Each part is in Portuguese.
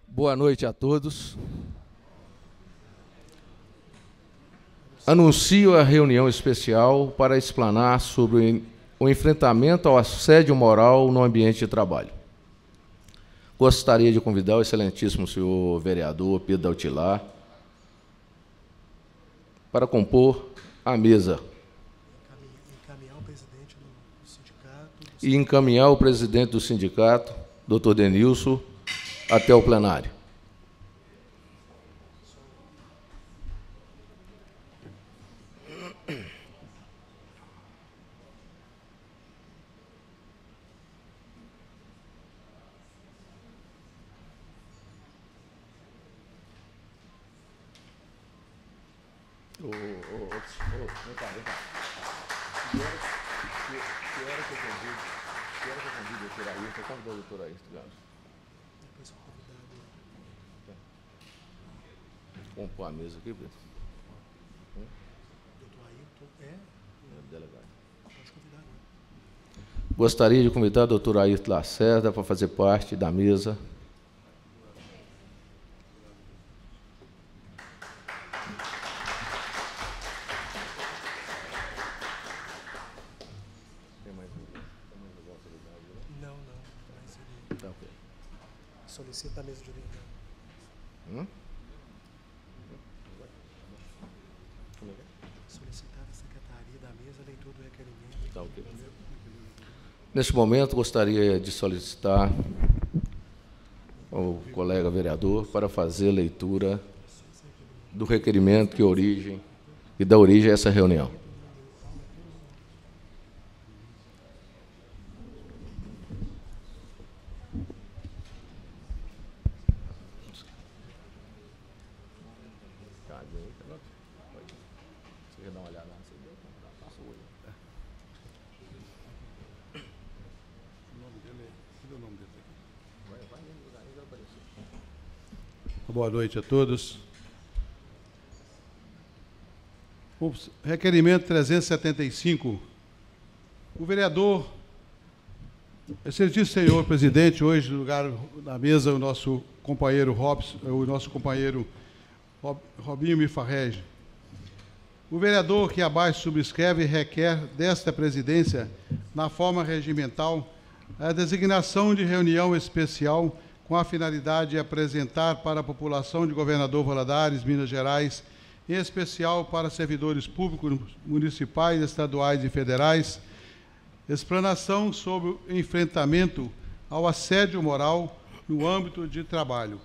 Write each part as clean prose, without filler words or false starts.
Boa noite a todos. Anuncio a reunião especial para explanar sobre o enfrentamento ao assédio moral no ambiente de trabalho. Gostaria de convidar o excelentíssimo senhor vereador Pedro Daltilar para compor a mesa e encaminhar o presidente do sindicato, doutor Denilson, até o plenário. Vem cá. Que hora que eu convido a doutora Ayrton? Convidou a doutora Ayrton, Galo? Depois convidado. Vamos pôr a mesa aqui, Pedro. Doutor Ayrton é delegado. Pode convidar agora. Gostaria de convidar a doutora Ayrton Lacerda para fazer parte da mesa. Solicita a mesa de orelha. Solicitar a secretaria da mesa a leitura do requerimento. Tá, okay. Neste momento, gostaria de solicitar ao colega vereador para fazer a leitura do requerimento que dá origem a essa reunião. Boa noite a todos. O requerimento 375. O vereador, excelentíssimo senhor presidente, hoje no lugar da mesa o nosso companheiro Robinho Mifarrege. O vereador que abaixo subscreve requer desta presidência, na forma regimental, a designação de reunião especial com a finalidade de apresentar para a população de Governador Valadares, Minas Gerais, em especial para servidores públicos municipais, estaduais e federais, explanação sobre o enfrentamento ao assédio moral no âmbito de trabalho,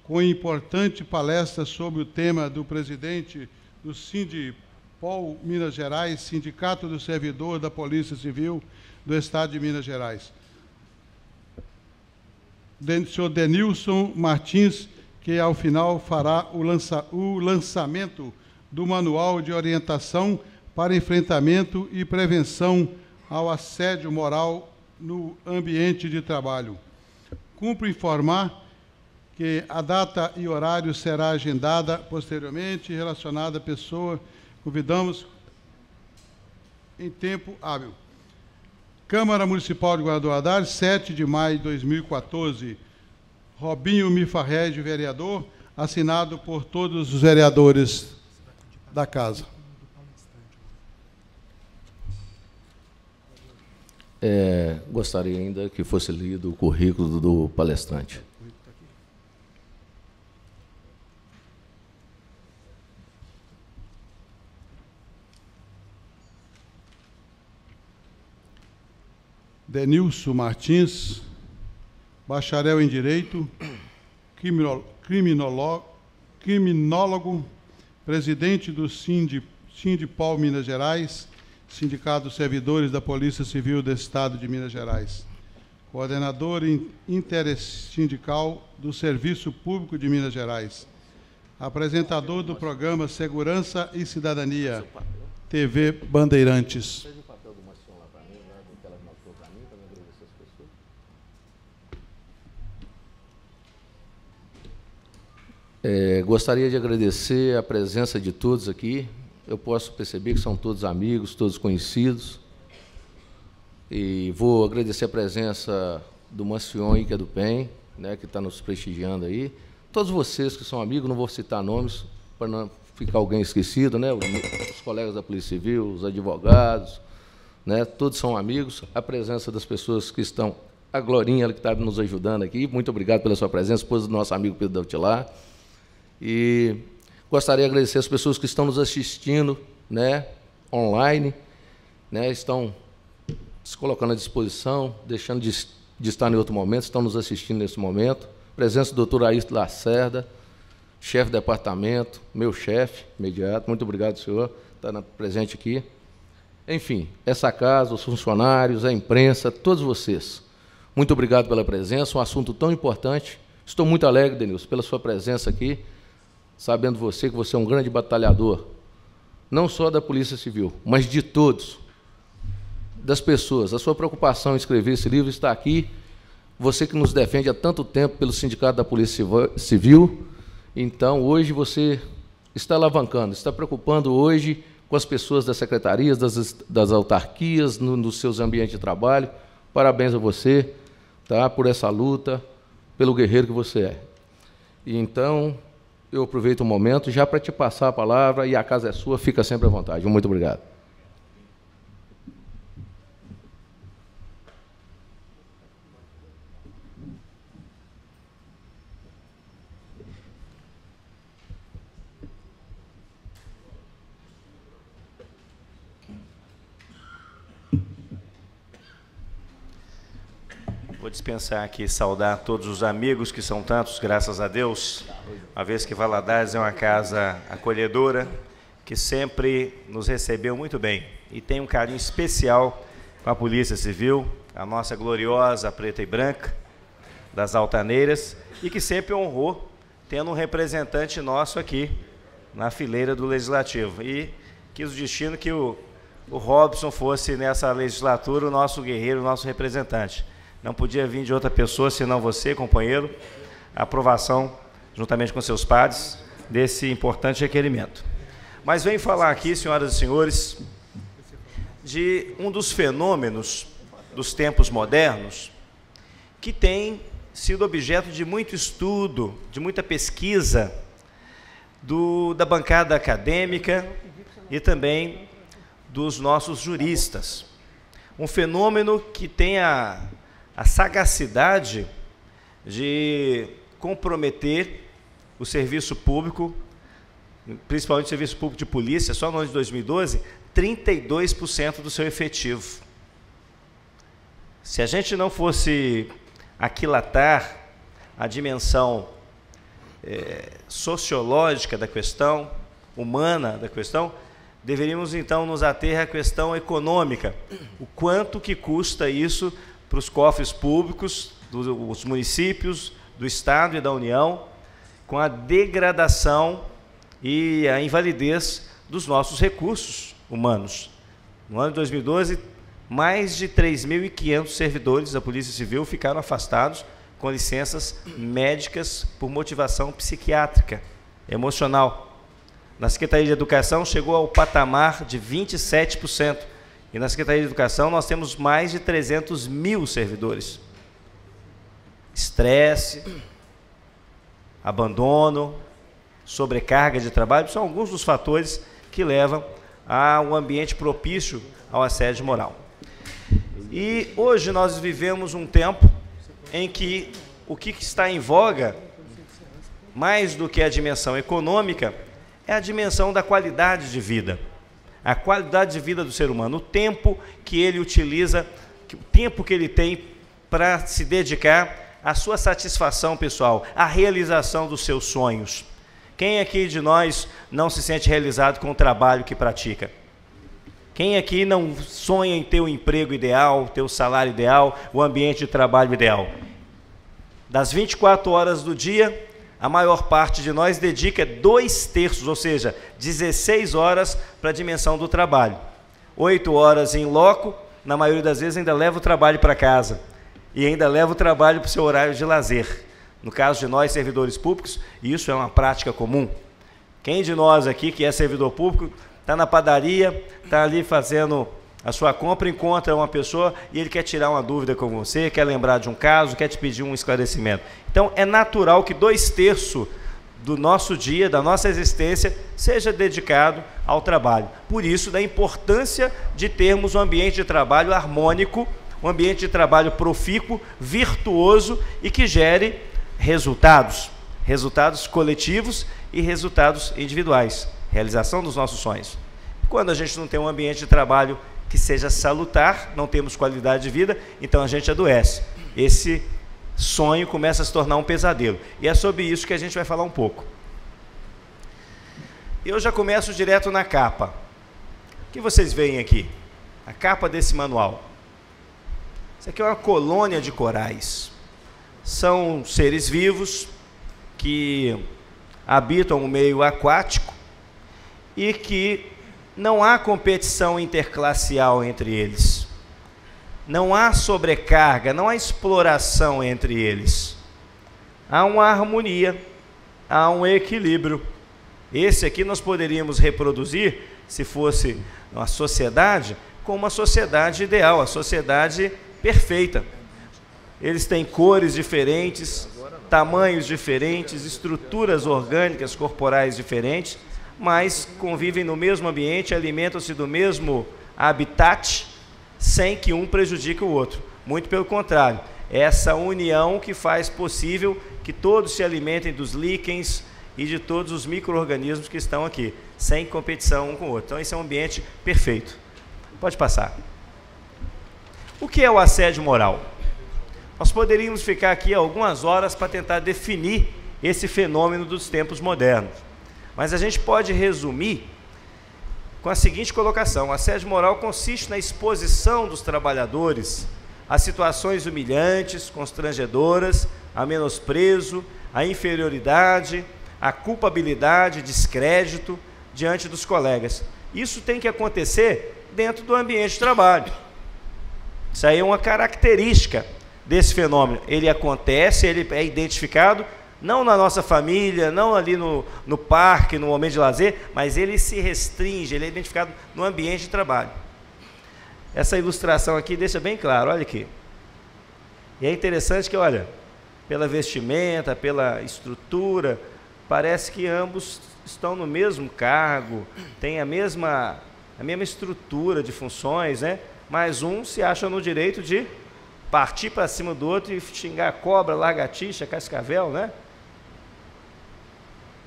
com importante palestra sobre o tema do presidente do Sindipol Minas Gerais, Sindicato do Servidor da Polícia Civil do Estado de Minas Gerais, senhor Denilson Martins, que ao final fará o lançamento do Manual de Orientação para Enfrentamento e Prevenção ao Assédio Moral no Ambiente de Trabalho. Cumpre informar que a data e horário será agendada posteriormente relacionada à pessoa. Convidamos em tempo hábil. Câmara Municipal de Governador Valadares, 7 de maio de 2014. Robinho Mifarrege, vereador, assinado por todos os vereadores da Casa. Gostaria ainda que fosse lido o currículo do palestrante. Denilson Martins, bacharel em Direito, criminólogo, presidente do Sindipol Minas Gerais, Sindicato dos Servidores da Polícia Civil do Estado de Minas Gerais, coordenador intersindical do Serviço Público de Minas Gerais, apresentador do programa Segurança e Cidadania, TV Bandeirantes. Gostaria de agradecer a presença de todos aqui. Eu posso perceber que são todos amigos, todos conhecidos. E vou agradecer a presença do Mancion, que é do PEN, né, que está nos prestigiando aí. Todos vocês que são amigos, não vou citar nomes, para não ficar alguém esquecido, né, os colegas da Polícia Civil, os advogados, né, todos são amigos. A presença das pessoas que estão, a Glorinha, ela que está nos ajudando aqui, muito obrigado pela sua presença, esposa do nosso amigo Pedro Dautilar. E gostaria de agradecer as pessoas que estão nos assistindo, né, online, né, estão se colocando à disposição, deixando de estar em outro momento, estão nos assistindo nesse momento. Presença do doutor Ayrton Lacerda, chefe de departamento, meu chefe imediato, muito obrigado, senhor, por estar presente aqui. Enfim, essa casa, os funcionários, a imprensa, todos vocês, muito obrigado pela presença, um assunto tão importante. Estou muito alegre, Denilson, pela sua presença aqui, sabendo que você é um grande batalhador, não só da Polícia Civil, mas de todos, das pessoas. A sua preocupação em escrever esse livro está aqui, você que nos defende há tanto tempo pelo Sindicato da Polícia Civil. Então, hoje você está alavancando, está preocupando hoje com as pessoas das secretarias, das autarquias, nos seus ambientes de trabalho. Parabéns a você, tá, por essa luta, pelo guerreiro que você é. E, então, eu aproveito o momento já para te passar a palavra, e a casa é sua, fica sempre à vontade. Muito obrigado. Vou dispensar aqui, saudar todos os amigos, que são tantos, graças a Deus, uma vez que Valadares é uma casa acolhedora, que sempre nos recebeu muito bem, e tem um carinho especial com a Polícia Civil, a nossa gloriosa preta e branca, das Altaneiras, e que sempre honrou, tendo um representante nosso aqui, na fileira do Legislativo. E quis o destino que o Robson fosse, nessa legislatura, o nosso guerreiro, o nosso representante. Não podia vir de outra pessoa, senão você, companheiro, a aprovação, juntamente com seus pares, desse importante requerimento. Mas venho falar aqui, senhoras e senhores, de um dos fenômenos dos tempos modernos que tem sido objeto de muito estudo, de muita pesquisa da bancada acadêmica e também dos nossos juristas. Um fenômeno que tem a sagacidade de comprometer o serviço público, principalmente o serviço público de polícia. Só no ano de 2012, 32% do seu efetivo. Se a gente não fosse aquilatar a dimensão sociológica da questão, humana da questão, deveríamos então nos ater à questão econômica. O quanto que custa isso para os cofres públicos, dos municípios, do Estado e da União, com a degradação e a invalidez dos nossos recursos humanos. No ano de 2012, mais de 3.500 servidores da Polícia Civil ficaram afastados com licenças médicas por motivação psiquiátrica, emocional. Na Secretaria de Educação chegou ao patamar de 27%. E na Secretaria de Educação nós temos mais de 300 mil servidores. Estresse, abandono, sobrecarga de trabalho, são alguns dos fatores que levam a um ambiente propício ao assédio moral. E hoje nós vivemos um tempo em que o que está em voga, mais do que a dimensão econômica, é a dimensão da qualidade de vida. A qualidade de vida do ser humano, o tempo que ele utiliza, o tempo que ele tem para se dedicar à sua satisfação pessoal, à realização dos seus sonhos. Quem aqui de nós não se sente realizado com o trabalho que pratica? Quem aqui não sonha em ter o emprego ideal, ter o salário ideal, o ambiente de trabalho ideal? Das 24 horas do dia, a maior parte de nós dedica 2/3, ou seja, 16 horas para a dimensão do trabalho. 8 horas em loco, na maioria das vezes ainda leva o trabalho para casa e ainda leva o trabalho para o seu horário de lazer. No caso de nós, servidores públicos, isso é uma prática comum. Quem de nós aqui que é servidor público está na padaria, está ali fazendo a sua compra, encontra uma pessoa e ele quer tirar uma dúvida com você, quer lembrar de um caso, quer te pedir um esclarecimento. Então, é natural que 2/3 do nosso dia, da nossa existência, seja dedicado ao trabalho. Por isso, da importância de termos um ambiente de trabalho harmônico, um ambiente de trabalho profícuo, virtuoso e que gere resultados coletivos e resultados individuais, realização dos nossos sonhos. Quando a gente não tem um ambiente de trabalho que seja salutar, não temos qualidade de vida, então a gente adoece. Esse sonho começa a se tornar um pesadelo. E é sobre isso que a gente vai falar um pouco. Eu já começo direto na capa. O que vocês veem aqui? A capa desse manual. Isso aqui é uma colônia de corais. São seres vivos que habitam o meio aquático e que não há competição interclassial entre eles. Não há sobrecarga, não há exploração entre eles. Há uma harmonia, há um equilíbrio. Esse aqui nós poderíamos reproduzir, se fosse uma sociedade, como uma sociedade ideal, a sociedade perfeita. Eles têm cores diferentes, tamanhos diferentes, estruturas orgânicas corporais diferentes, mas convivem no mesmo ambiente, alimentam-se do mesmo habitat, sem que um prejudique o outro. Muito pelo contrário, essa união que faz possível que todos se alimentem dos líquens e de todos os micro-organismos que estão aqui, sem competição um com o outro. Então, esse é um ambiente perfeito. Pode passar. O que é o assédio moral? Nós poderíamos ficar aqui algumas horas para tentar definir esse fenômeno dos tempos modernos. Mas a gente pode resumir com a seguinte colocação: o assédio moral consiste na exposição dos trabalhadores a situações humilhantes, constrangedoras, a menosprezo, a inferioridade, a culpabilidade, descrédito diante dos colegas. Isso tem que acontecer dentro do ambiente de trabalho. Isso aí é uma característica desse fenômeno. Ele acontece, ele é identificado não na nossa família, não ali no parque, no momento de lazer, mas ele se restringe, ele é identificado no ambiente de trabalho. Essa ilustração aqui deixa bem claro, olha aqui. E é interessante que, olha, pela vestimenta, pela estrutura, parece que ambos estão no mesmo cargo, têm a mesma estrutura de funções, né? Mas um se acha no direito de partir para cima do outro e xingar cobra, lagartixa, cascavel, né?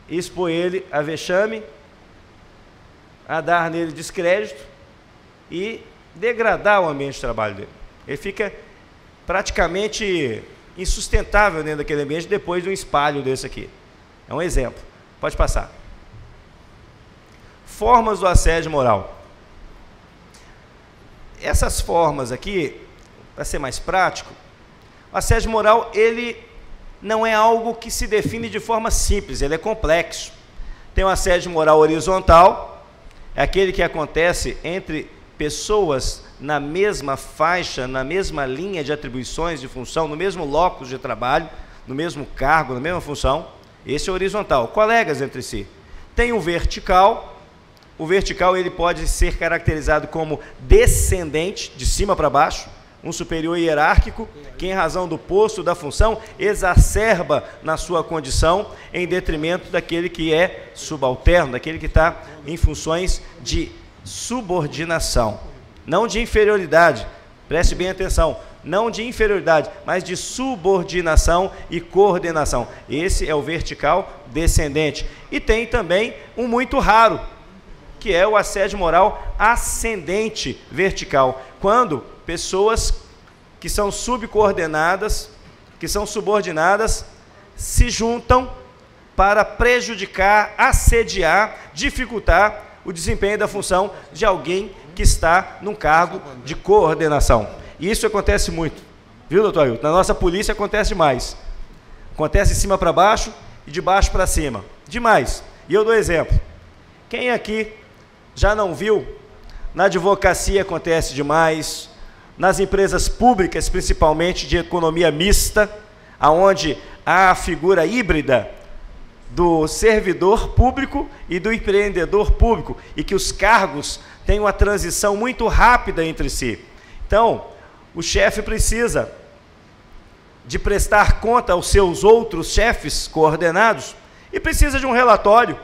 Expor ele a vexame, a dar nele descrédito e degradar o ambiente de trabalho dele. Ele fica praticamente insustentável dentro daquele ambiente depois de um espalho desse aqui. É um exemplo. Pode passar. Formas do assédio moral. Essas formas aqui, para ser mais prático, o assédio moral, ele não é algo que se define de forma simples, ele é complexo. Tem o assédio moral horizontal, é aquele que acontece entre pessoas na mesma faixa, na mesma linha de atribuições de função, no mesmo locus de trabalho, no mesmo cargo, na mesma função. Esse é o horizontal, colegas entre si. Tem o vertical ele pode ser caracterizado como descendente, de cima para baixo, um superior hierárquico, que em razão do posto, da função, exacerba na sua condição em detrimento daquele que é subalterno, daquele que está em funções de subordinação, não de inferioridade, preste bem atenção, não de inferioridade, mas de subordinação e coordenação. Esse é o vertical descendente. E tem também um muito raro, que é o assédio moral ascendente vertical, quando pessoas que são subcoordenadas, que são subordinadas, se juntam para prejudicar, assediar, dificultar o desempenho da função de alguém que está num cargo de coordenação. E isso acontece muito, viu, doutor Ailton? Na nossa polícia acontece demais. Acontece de cima para baixo e de baixo para cima. Demais. E eu dou exemplo. Quem aqui já não viu? Na advocacia acontece demais, nas empresas públicas, principalmente de economia mista, aonde há a figura híbrida do servidor público e do empreendedor público, e que os cargos têm uma transição muito rápida entre si. Então, o chefe precisa de prestar conta aos seus outros chefes coordenados e precisa de um relatório.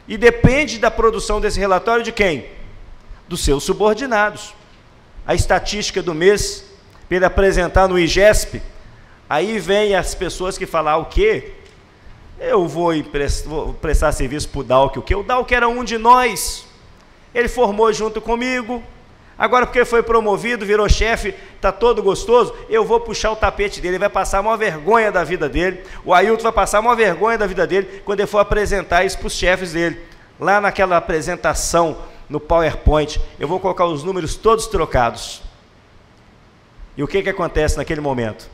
E depende da produção desse relatório de quem? Dos seus subordinados. A estatística do mês, para ele apresentar no IGESP, aí vem as pessoas que falam, o quê? Eu vou prestar serviço para o Dalk, o quê? O Dalk era um de nós, ele formou junto comigo, agora porque foi promovido, virou chefe, está todo gostoso, eu vou puxar o tapete dele, ele vai passar a maior vergonha da vida dele, o Ailton vai passar a maior vergonha da vida dele, quando ele for apresentar isso para os chefes dele, lá naquela apresentação, no PowerPoint, eu vou colocar os números todos trocados. E o que acontece naquele momento?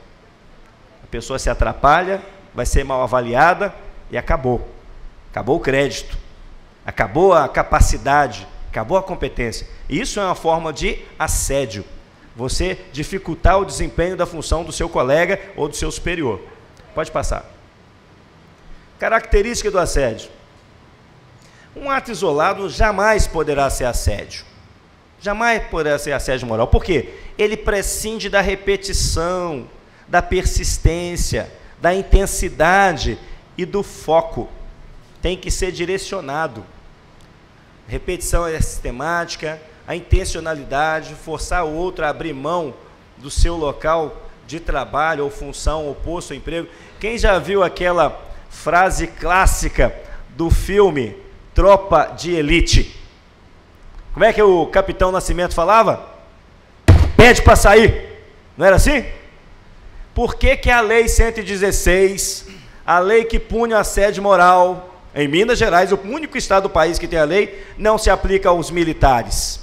A pessoa se atrapalha, vai ser mal avaliada e acabou. Acabou o crédito, acabou a capacidade, acabou a competência. Isso é uma forma de assédio. Você dificultar o desempenho da função do seu colega ou do seu superior. Pode passar. Característica do assédio. Um ato isolado jamais poderá ser assédio. Jamais poderá ser assédio moral. Por quê? Ele prescinde da repetição, da persistência, da intensidade e do foco. Tem que ser direcionado. Repetição é sistemática, a intencionalidade, forçar o outro a abrir mão do seu local de trabalho ou função, ou posto ou emprego. Quem já viu aquela frase clássica do filme Tropa de Elite? Como é que o Capitão Nascimento falava? Pede para sair. Não era assim? Por que a Lei 116, a lei que pune o assédio moral, em Minas Gerais, o único estado do país que tem a lei, não se aplica aos militares?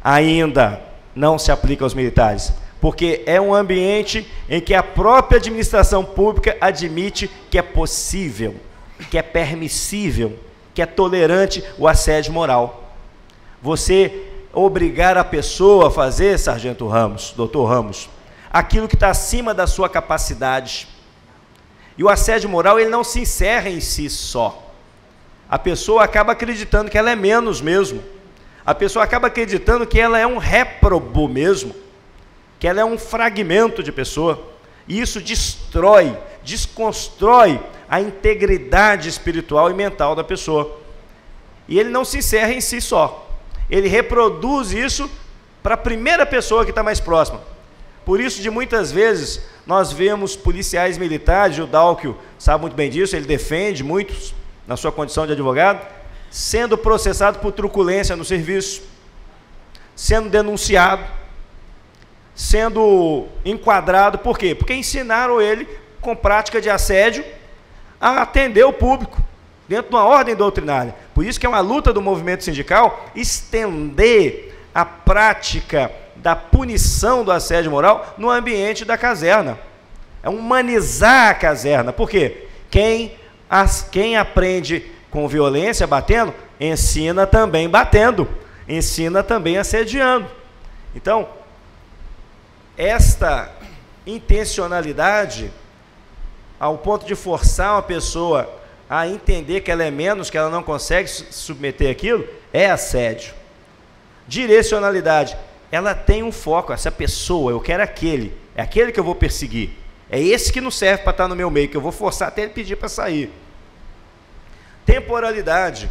Ainda não se aplica aos militares, porque é um ambiente em que a própria administração pública admite que é possível, que é permissível, que é tolerante o assédio moral. Você obrigar a pessoa a fazer, Sargento Ramos, Doutor Ramos, aquilo que está acima da sua capacidade. E o assédio moral, ele não se encerra em si só. A pessoa acaba acreditando que ela é menos mesmo. A pessoa acaba acreditando que ela é um réprobo mesmo, que ela é um fragmento de pessoa. E isso destrói, desconstrói a integridade espiritual e mental da pessoa. E ele não se encerra em si só. Ele reproduz isso para a primeira pessoa que está mais próxima. Por isso, de muitas vezes, nós vemos policiais militares, o Dalkio sabe muito bem disso, ele defende muitos, na sua condição de advogado, sendo processado por truculência no serviço, sendo denunciado, sendo enquadrado. Por quê? Porque ensinaram ele, com prática de assédio, a atender o público, dentro de uma ordem doutrinária. Por isso que é uma luta do movimento sindical estender a prática da punição do assédio moral no ambiente da caserna. É humanizar a caserna. Por quê? Quem aprende com violência, batendo, ensina também batendo, ensina também assediando. Então, esta intencionalidade, ao ponto de forçar uma pessoa a entender que ela é menos, que ela não consegue submeter aquilo, é assédio. Direcionalidade, ela tem um foco. Essa pessoa, eu quero aquele, é aquele que eu vou perseguir, é esse que não serve para estar no meu meio, que eu vou forçar até ele pedir para sair. Temporalidade,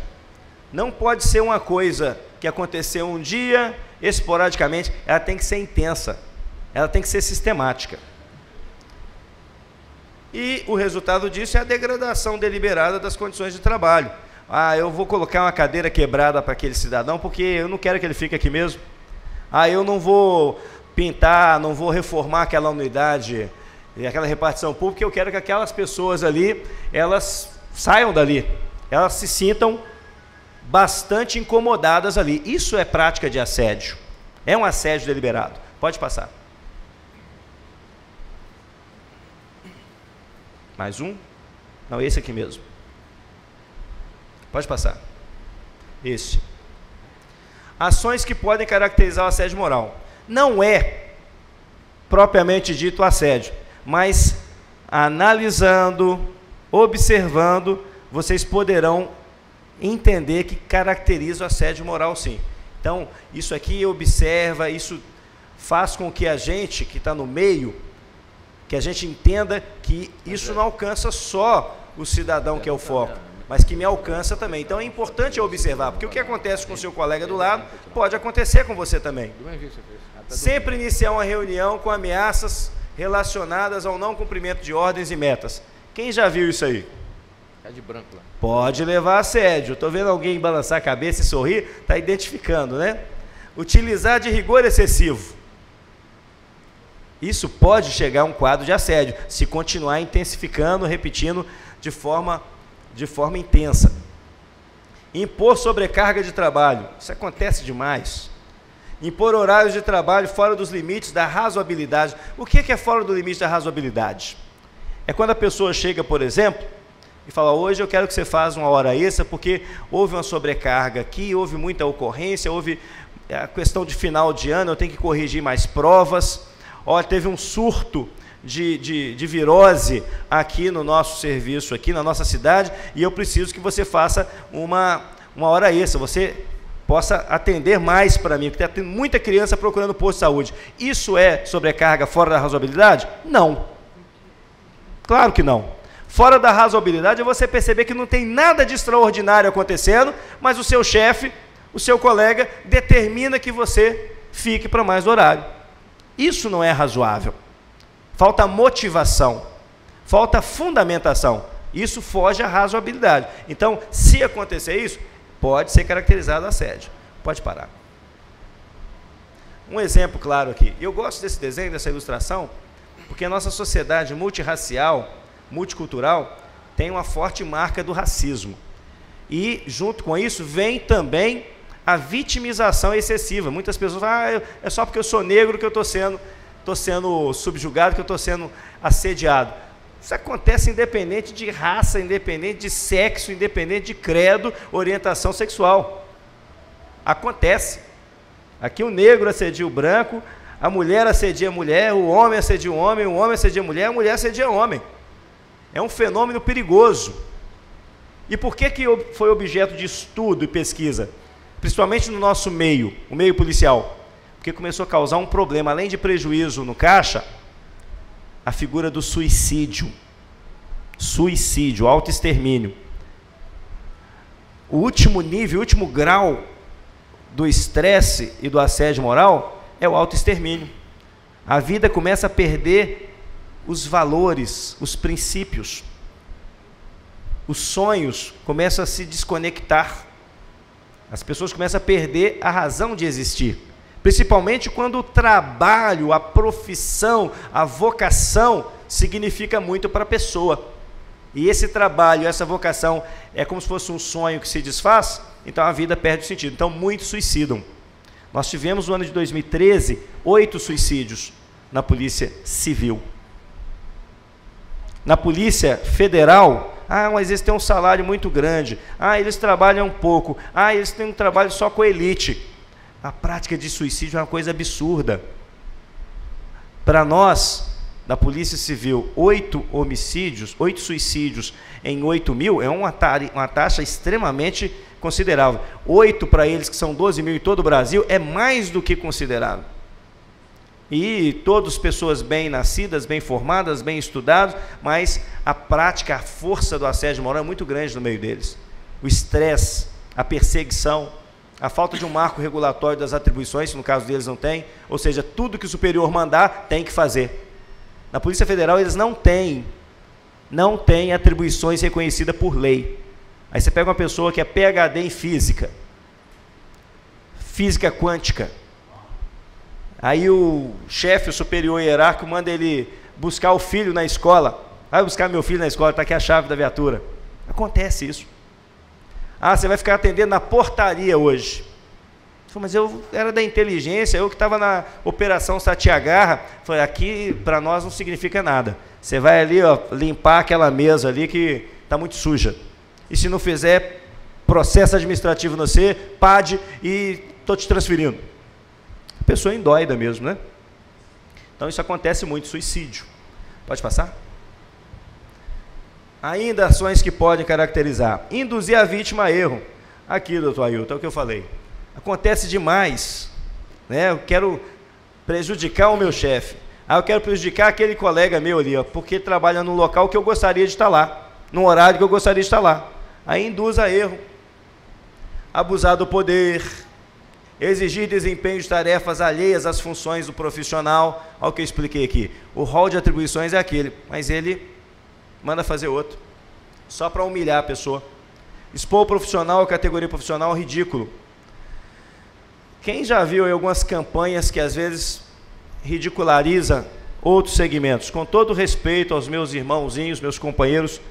não pode ser uma coisa que aconteceu um dia, esporadicamente, ela tem que ser intensa, ela tem que ser sistemática. E o resultado disso é a degradação deliberada das condições de trabalho. Ah, eu vou colocar uma cadeira quebrada para aquele cidadão, porque eu não quero que ele fique aqui mesmo. Ah, eu não vou pintar, não vou reformar aquela unidade, aquela repartição pública, eu quero que aquelas pessoas ali, elas saiam dali, elas se sintam bastante incomodadas ali. Isso é prática de assédio, é um assédio deliberado. Pode passar. Mais um? Não, esse aqui mesmo. Pode passar. Esse. Ações que podem caracterizar o assédio moral. Não é propriamente dito assédio, mas analisando, observando, vocês poderão entender que caracteriza o assédio moral, sim. Então, isso aqui observa, isso faz com que a gente, que está no meio, que a gente entenda que isso não alcança só o cidadão que é o foco, mas que me alcança também. Então, é importante eu observar, porque o que acontece com o seu colega do lado, pode acontecer com você também. Sempre iniciar uma reunião com ameaças relacionadas ao não cumprimento de ordens e metas. Quem já viu isso aí? É de branco lá. Pode levar a assédio. Estou vendo alguém balançar a cabeça e sorrir, está identificando, né? Utilizar de rigor excessivo. Isso pode chegar a um quadro de assédio, se continuar intensificando, repetindo de forma intensa. Impor sobrecarga de trabalho. Isso acontece demais. Impor horários de trabalho fora dos limites da razoabilidade. O que é fora do limite da razoabilidade? É quando a pessoa chega, por exemplo, e fala, hoje eu quero que você faça uma hora extra, porque houve uma sobrecarga aqui, houve muita ocorrência, houve a questão de final de ano, eu tenho que corrigir mais provas, olha, teve um surto de virose aqui no nosso serviço, aqui na nossa cidade, e eu preciso que você faça uma hora extra, você possa atender mais para mim, porque tem muita criança procurando posto de saúde. Isso é sobrecarga fora da razoabilidade? Não. Claro que não. Fora da razoabilidade é você perceber que não tem nada de extraordinário acontecendo, mas o seu chefe, o seu colega, determina que você fique para mais horário. Isso não é razoável. Falta motivação, falta fundamentação. Isso foge à razoabilidade. Então, se acontecer isso, pode ser caracterizado assédio. Pode parar. Um exemplo claro aqui. Eu gosto desse desenho, dessa ilustração, porque a nossa sociedade multirracial, multicultural, tem uma forte marca do racismo. E, junto com isso, vem também a vitimização excessiva. Muitas pessoas falam, é só porque eu sou negro que eu estou sendo subjugado, que eu estou sendo assediado. Isso acontece independente de raça, independente de sexo, independente de credo, orientação sexual. Acontece. Aqui o negro assedia o branco, a mulher assedia a mulher, o homem assedia o homem assedia a mulher assedia o homem. É um fenômeno perigoso. E por que foi objeto de estudo e pesquisa? Principalmente no nosso meio, o meio policial. Porque começou a causar um problema, além de prejuízo no caixa, a figura do suicídio, autoextermínio. O último nível, o último grau do estresse e do assédio moral é o autoextermínio. A vida começa a perder os valores, os princípios. Os sonhos começam a se desconectar. As pessoas começam a perder a razão de existir. Principalmente quando o trabalho, a profissão, a vocação significa muito para a pessoa. E esse trabalho, essa vocação é como se fosse um sonho que se desfaz, então a vida perde o sentido. Então muitos suicidam. Nós tivemos no ano de 2013, 8 suicídios na Polícia Civil. Na Polícia Federal, mas eles têm um salário muito grande, eles trabalham pouco, eles têm um trabalho só com a elite. A prática de suicídio é uma coisa absurda. Para nós, da Polícia Civil, 8 suicídios em 8 mil é uma taxa extremamente considerável. 8 para eles, que são 12 mil em todo o Brasil, é mais do que considerável. E todas pessoas bem nascidas, bem formadas, bem estudadas, mas a prática, a força do assédio moral é muito grande no meio deles. O estresse, a perseguição, a falta de um marco regulatório das atribuições, se no caso deles não tem, ou seja, tudo que o superior mandar tem que fazer. Na Polícia Federal eles não têm atribuições reconhecidas por lei. Aí você pega uma pessoa que é PhD em física quântica, aí o chefe, o superior hierárquico, manda ele buscar o filho na escola. Vai buscar meu filho na escola, está aqui a chave da viatura. Acontece isso. Você vai ficar atendendo na portaria hoje. Mas eu era da inteligência, eu que estava na operação Satiagarra. Falei, aqui para nós não significa nada. Você vai ali, limpar aquela mesa ali que está muito suja. E se não fizer processo administrativo no você, PAD, e estou te transferindo. A pessoa é indóida mesmo, né? Então isso acontece muito, suicídio. Pode passar? Ainda ações que podem caracterizar. Induzir a vítima a erro. Aqui, doutor Ailton, é o que eu falei. Acontece demais, né? Eu quero prejudicar o meu chefe. Eu quero prejudicar aquele colega meu ali, ó, porque trabalha num local que eu gostaria de estar lá, num horário que eu gostaria de estar lá. Aí induz a erro. Abusar do poder, exigir desempenho de tarefas alheias às funções do profissional. Olha o que eu expliquei aqui. O rol de atribuições é aquele, mas ele manda fazer outro, só para humilhar a pessoa. Expor o profissional, a categoria profissional, ridículo. Quem já viu aí algumas campanhas que às vezes ridiculariza outros segmentos? Com todo respeito aos meus irmãozinhos, meus companheiros,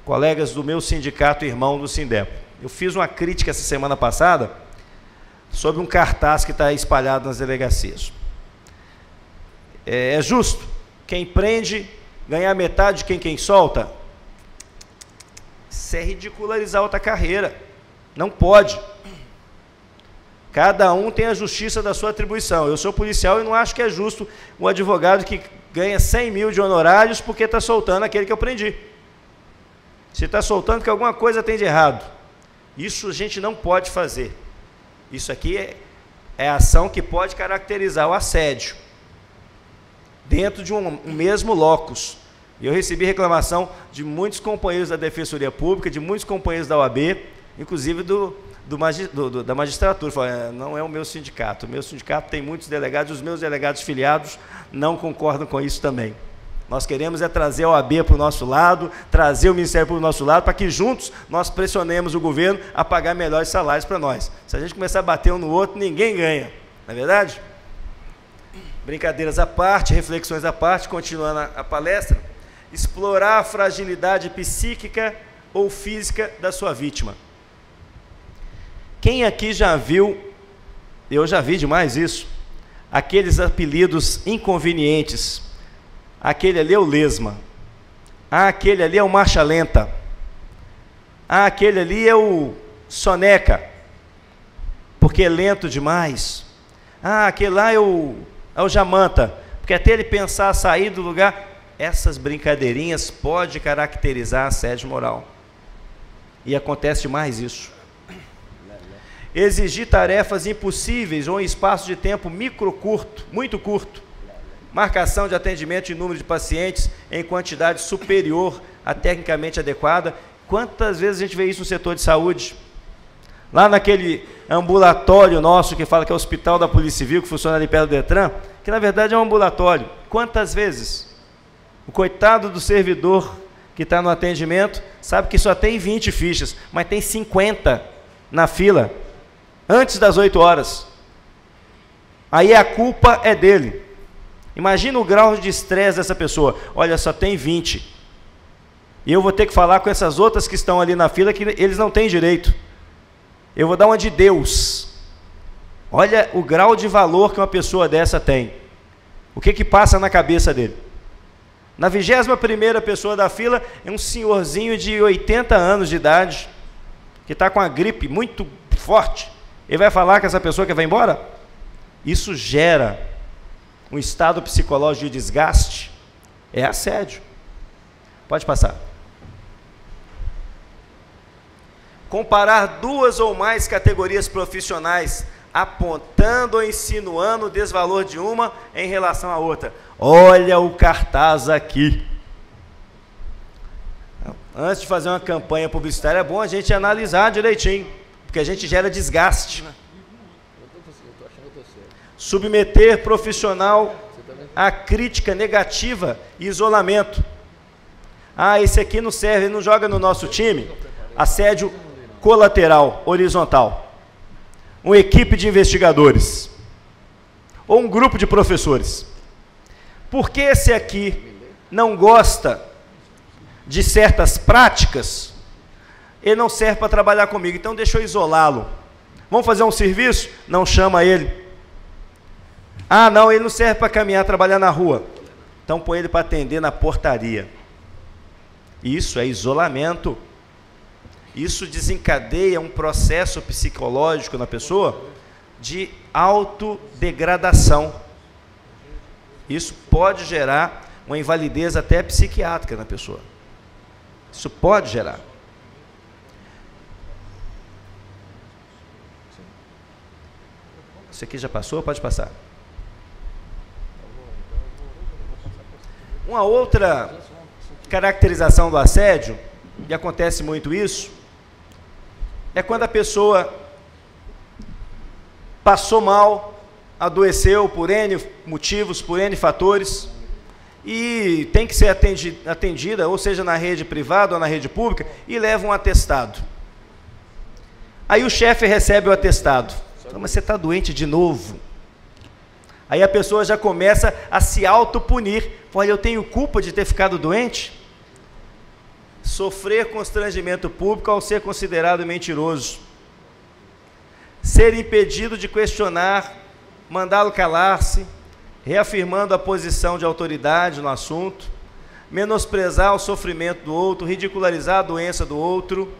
colegas do meu sindicato irmão do Sindepo. Eu fiz uma crítica essa semana passada sobre um cartaz que está espalhado nas delegacias. É justo quem prende ganhar metade de quem solta? Isso é ridicularizar outra carreira. Não pode. Cada um tem a justiça da sua atribuição. Eu sou policial e não acho que é justo um advogado que ganha 100 mil de honorários porque está soltando aquele que eu prendi. Se está soltando, que alguma coisa tem de errado. Isso a gente não pode fazer. Isso aqui é ação que pode caracterizar o assédio dentro de um mesmo locus. Eu recebi reclamação de muitos companheiros da Defensoria Pública, de muitos companheiros da OAB, inclusive da magistratura. Falaram, não é o meu sindicato tem muitos delegados, os meus delegados filiados não concordam com isso também. Nós queremos trazer a OAB para o nosso lado, trazer o Ministério para o nosso lado, para que juntos nós pressionemos o governo a pagar melhores salários para nós. Se a gente começar a bater um no outro, ninguém ganha, não é verdade? Brincadeiras à parte, reflexões à parte, continuando a palestra. Explorar a fragilidade psíquica ou física da sua vítima. Quem aqui já viu, eu já vi demais isso, aqueles apelidos inconvenientes? Aquele ali é o lesma, aquele ali é o marcha lenta, aquele ali é o soneca, porque é lento demais, aquele lá é o jamanta, porque até ele pensar sair do lugar. Essas brincadeirinhas podem caracterizar assédio moral, e acontece mais isso. Exigir tarefas impossíveis ou em espaço de tempo curto, muito curto. Marcação de atendimento e número de pacientes em quantidade superior à tecnicamente adequada. Quantas vezes a gente vê isso no setor de saúde? Lá naquele ambulatório nosso, que fala que é o Hospital da Polícia Civil, que funciona ali perto do Detran, que na verdade é um ambulatório. Quantas vezes o coitado do servidor que está no atendimento sabe que só tem 20 fichas, mas tem 50 na fila, antes das 8 horas. Aí a culpa é dele. Imagina o grau de estresse dessa pessoa. Olha, só tem 20. E eu vou ter que falar com essas outras que estão ali na fila que eles não têm direito. Eu vou dar uma de Deus. Olha o grau de valor que uma pessoa dessa tem. O que passa na cabeça dele? Na 21ª pessoa da fila é um senhorzinho de 80 anos de idade, que está com a gripe muito forte. Ele vai falar com essa pessoa que vai embora? Isso gera um estado psicológico de desgaste, é assédio. Pode passar. Comparar duas ou mais categorias profissionais, apontando ou insinuando o desvalor de uma em relação à outra. Olha o cartaz aqui. Antes de fazer uma campanha publicitária, é bom a gente analisar direitinho, porque a gente gera desgaste. Submeter profissional a crítica negativa e isolamento. Esse aqui não serve, não joga no nosso time. Assédio colateral, horizontal. Uma equipe de investigadores. Ou um grupo de professores. Por que esse aqui não gosta de certas práticas? Ele não serve para trabalhar comigo, então deixa eu isolá-lo. Vamos fazer um serviço? Não chama ele. Não, ele não serve para caminhar, trabalhar na rua. Então põe ele para atender na portaria. Isso é isolamento. Isso desencadeia um processo psicológico na pessoa de autodegradação. Isso pode gerar uma invalidez até psiquiátrica na pessoa. Isso pode gerar. Isso aqui já passou? Pode passar. Uma outra caracterização do assédio, e acontece muito isso, é quando a pessoa passou mal, adoeceu por N motivos, por N fatores, e tem que ser atendida, ou seja, na rede privada ou na rede pública, e leva um atestado. Aí o chefe recebe o atestado. Mas você está doente de novo. Aí a pessoa já começa a se autopunir. Olha, eu tenho culpa de ter ficado doente? Sofrer constrangimento público ao ser considerado mentiroso. Ser impedido de questionar, mandá-lo calar-se, reafirmando a posição de autoridade no assunto, menosprezar o sofrimento do outro, ridicularizar a doença do outro,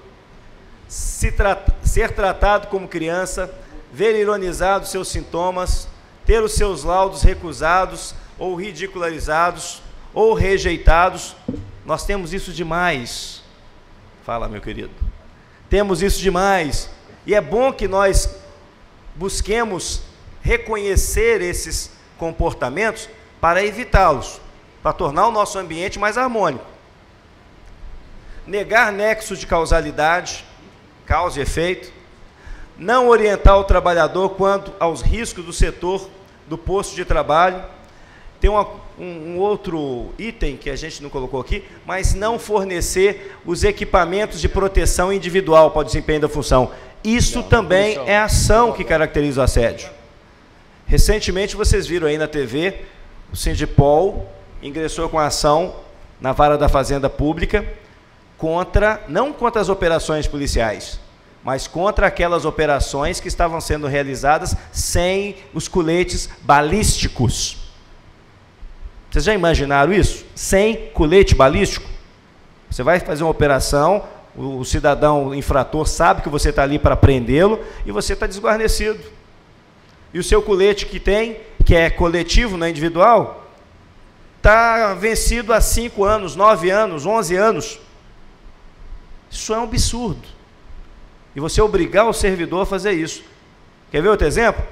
ser tratado como criança, ver ironizados seus sintomas, ter os seus laudos recusados ou ridicularizados ou rejeitados. Nós temos isso demais. Fala, meu querido. Temos isso demais. E é bom que nós busquemos reconhecer esses comportamentos para evitá-los, para tornar o nosso ambiente mais harmônico. Negar nexo de causalidade, causa e efeito. Não orientar o trabalhador quanto aos riscos do setor do posto de trabalho. Tem um outro item que a gente não colocou aqui, mas não fornecer os equipamentos de proteção individual para o desempenho da função. Isso também é ação que caracteriza o assédio. Recentemente vocês viram aí na TV, o Sindipol ingressou com a ação na Vara da Fazenda Pública não contra as operações policiais, mas contra aquelas operações que estavam sendo realizadas sem os coletes balísticos. Vocês já imaginaram isso? Sem colete balístico? Você vai fazer uma operação, o cidadão infrator sabe que você está ali para prendê-lo e você está desguarnecido. E o seu colete que tem, que é coletivo, não é individual, está vencido há 5 anos, 9 anos, 11 anos. Isso é um absurdo. E você obrigar o servidor a fazer isso. Quer ver outro exemplo?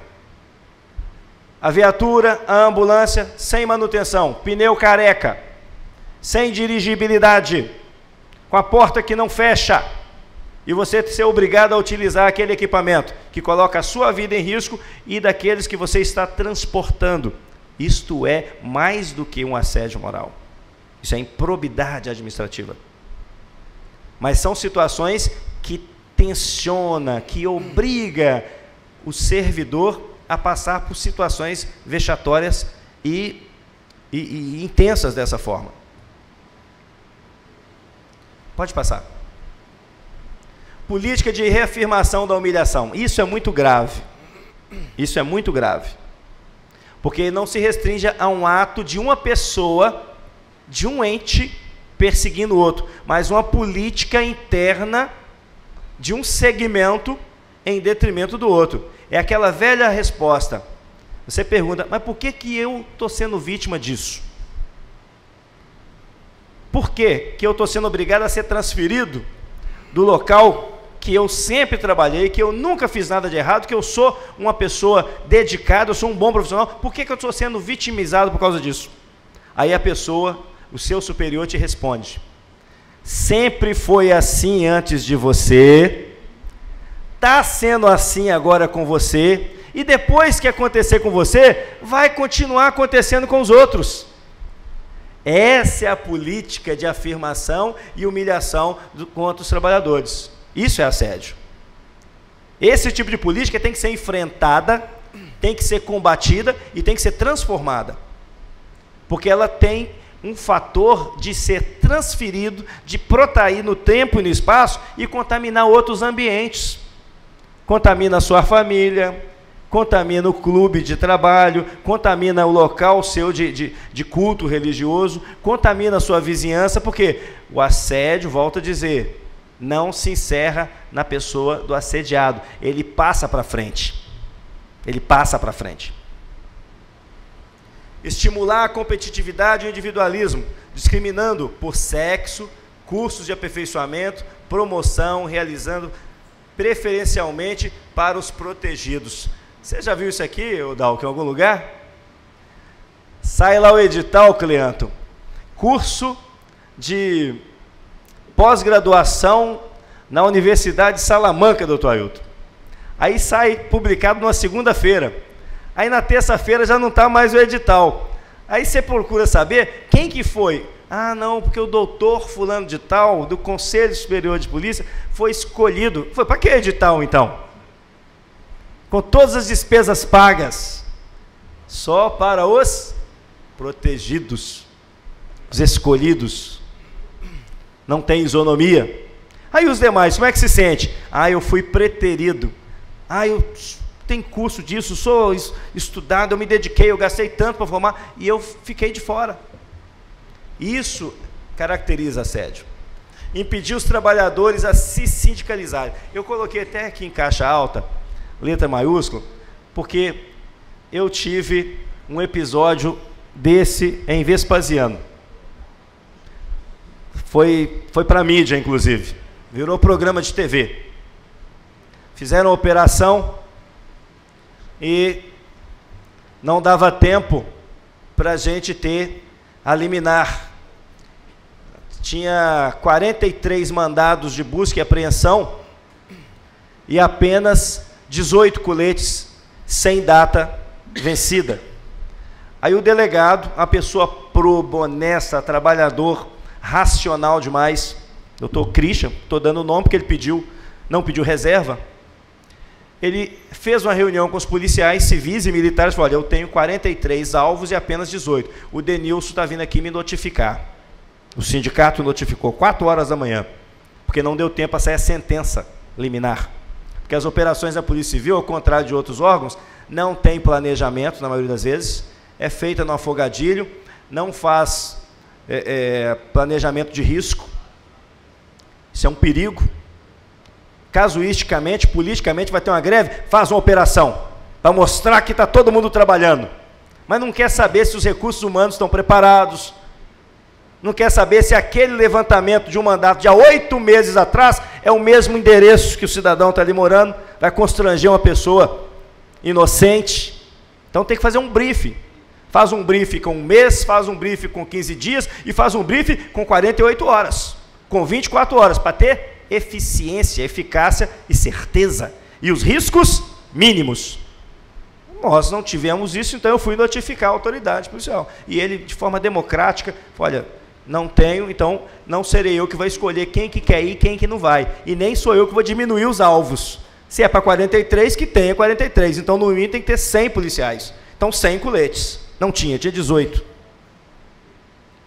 A viatura, a ambulância, sem manutenção, pneu careca, sem dirigibilidade, com a porta que não fecha, e você ser obrigado a utilizar aquele equipamento que coloca a sua vida em risco e daqueles que você está transportando. Isto é mais do que um assédio moral. Isso é improbidade administrativa. Mas são situações que tensiona, que obriga o servidor a passar por situações vexatórias e intensas dessa forma. Pode passar. Política de reafirmação da humilhação. Isso é muito grave. Isso é muito grave. Porque não se restringe a um ato de uma pessoa, de um ente perseguindo o outro, mas uma política interna de um segmento em detrimento do outro. É aquela velha resposta. Você pergunta, mas por que eu estou sendo vítima disso? Por que eu estou sendo obrigado a ser transferido do local que eu sempre trabalhei, que eu nunca fiz nada de errado, que eu sou uma pessoa dedicada, eu sou um bom profissional, por que eu estou sendo vitimizado por causa disso? Aí a pessoa, o seu superior te responde, sempre foi assim antes de você, está sendo assim agora com você, e depois que acontecer com você, vai continuar acontecendo com os outros. Essa é a política de afirmação e humilhação contra os trabalhadores. Isso é assédio. Esse tipo de política tem que ser enfrentada, tem que ser combatida e tem que ser transformada. Porque ela tem um fator de ser transferido, de protrair no tempo e no espaço e contaminar outros ambientes. Contamina a sua família, contamina o clube de trabalho, contamina o local seu de culto religioso, contamina a sua vizinhança, porque o assédio, volto a dizer, não se encerra na pessoa do assediado, ele passa para frente. Ele passa para frente. Estimular a competitividade e o individualismo, discriminando por sexo, cursos de aperfeiçoamento, promoção, realizando preferencialmente para os protegidos. Você já viu isso aqui, Dalco, em algum lugar? Sai lá o edital, Cleanto. Curso de pós-graduação na Universidade de Salamanca, doutor Ailton. Aí sai publicado numa segunda-feira. Aí na terça-feira já não está mais o edital. Aí você procura saber quem que foi. Ah, não, porque o doutor fulano de tal, do Conselho Superior de Polícia, foi escolhido. Foi para que edital, então? Com todas as despesas pagas. Só para os protegidos, os escolhidos. Não tem isonomia. Aí os demais, como é que se sente? Ah, eu fui preterido. Ah, eu tenho curso disso, sou estudado, eu me dediquei, eu gastei tanto para formar e eu fiquei de fora. Isso caracteriza assédio. Impedir os trabalhadores a se sindicalizarem. Eu coloquei até aqui em caixa alta, letra maiúscula, porque eu tive um episódio desse em Vespasiano. Foi para a mídia, inclusive. Virou programa de TV. Fizeram a operação e não dava tempo para a gente ter a liminar. Tinha 43 mandados de busca e apreensão e apenas 18 coletes sem data vencida. Aí o delegado, a pessoa proba, honesta, trabalhador, racional demais, doutor Christian, estou dando o nome porque ele pediu, não pediu reserva, ele fez uma reunião com os policiais civis e militares e falou: olha, eu tenho 43 alvos e apenas 18. O Denilson está vindo aqui me notificar. O sindicato notificou 4 horas da manhã, porque não deu tempo para sair a sentença liminar. Porque as operações da Polícia Civil, ao contrário de outros órgãos, não tem planejamento, na maioria das vezes, é feita no afogadilho, não faz planejamento de risco. Isso é um perigo. Casuisticamente, politicamente, vai ter uma greve, faz uma operação, para mostrar que está todo mundo trabalhando. Mas não quer saber se os recursos humanos estão preparados, não quer saber se aquele levantamento de um mandato de há 8 meses atrás é o mesmo endereço que o cidadão está ali morando, vai constranger uma pessoa inocente. Então tem que fazer um briefing. Faz um briefing com 1 mês, faz um briefing com 15 dias e faz um briefing com 48 horas, com 24 horas, para ter eficiência, eficácia e certeza. E os riscos mínimos. Nós não tivemos isso, então eu fui notificar a autoridade policial. E ele, de forma democrática, falou: olha, não tenho, então não serei eu que vou escolher quem que quer ir e quem que não vai. E nem sou eu que vou diminuir os alvos. Se é para 43, que tenha 43. Então, no mínimo, tem que ter 100 policiais. Então, 100 coletes. Não tinha, tinha 18.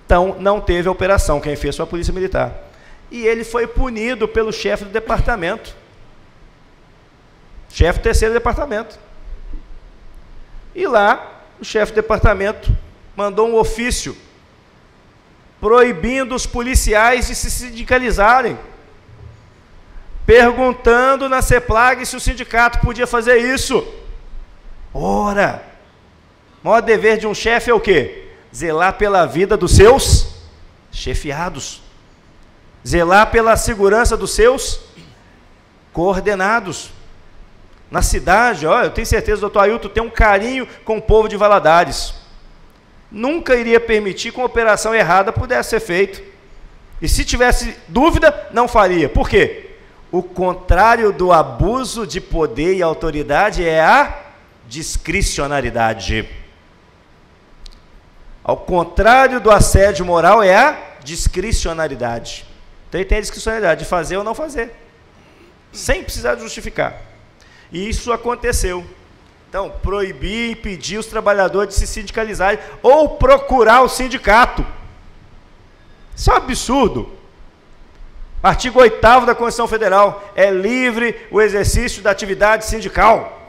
Então, não teve a operação. Quem fez foi a Polícia Militar. E ele foi punido pelo chefe do departamento. Chefe do 3º departamento. E lá, o chefe do departamento mandou um ofício proibindo os policiais de se sindicalizarem, perguntando na CEPLAG se o sindicato podia fazer isso. Ora, o maior dever de um chefe é o quê? Zelar pela vida dos seus chefiados, zelar pela segurança dos seus coordenados. Na cidade, ó, eu tenho certeza, doutor Ailton tem um carinho com o povo de Valadares. Nunca iria permitir que uma operação errada pudesse ser feita. E se tivesse dúvida, não faria. Por quê? O contrário do abuso de poder e autoridade é a discricionariedade. Ao contrário do assédio moral é a discricionariedade. Então ele tem a discricionariedade de fazer ou não fazer, sem precisar justificar. E isso aconteceu. Então, proibir, impedir os trabalhadores de se sindicalizarem ou procurar o sindicato. Isso é um absurdo. Artigo 8º da Constituição Federal, é livre o exercício da atividade sindical.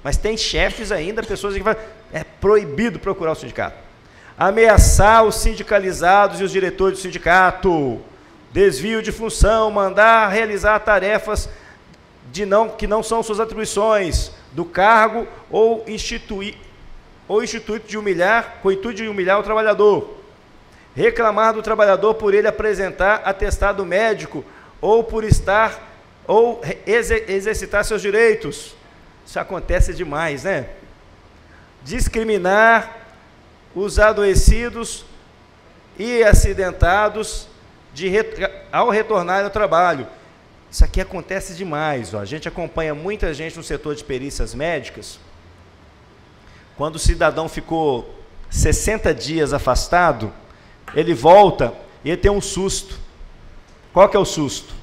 Mas tem chefes ainda, pessoas que falam, é proibido procurar o sindicato. Ameaçar os sindicalizados e os diretores do sindicato, desvio de função, mandar realizar tarefas que não são suas atribuições do cargo ou instituto de humilhar, com o intuito de humilhar o trabalhador. reclamar do trabalhador por ele apresentar atestado médico ou por exercitar seus direitos. Isso acontece demais, né? Discriminar os adoecidos e acidentados ao retornar ao trabalho. Isso aqui acontece demais. Ó. A gente acompanha muita gente no setor de perícias médicas. Quando o cidadão ficou 60 dias afastado, ele volta e ele tem um susto. Qual que é o susto?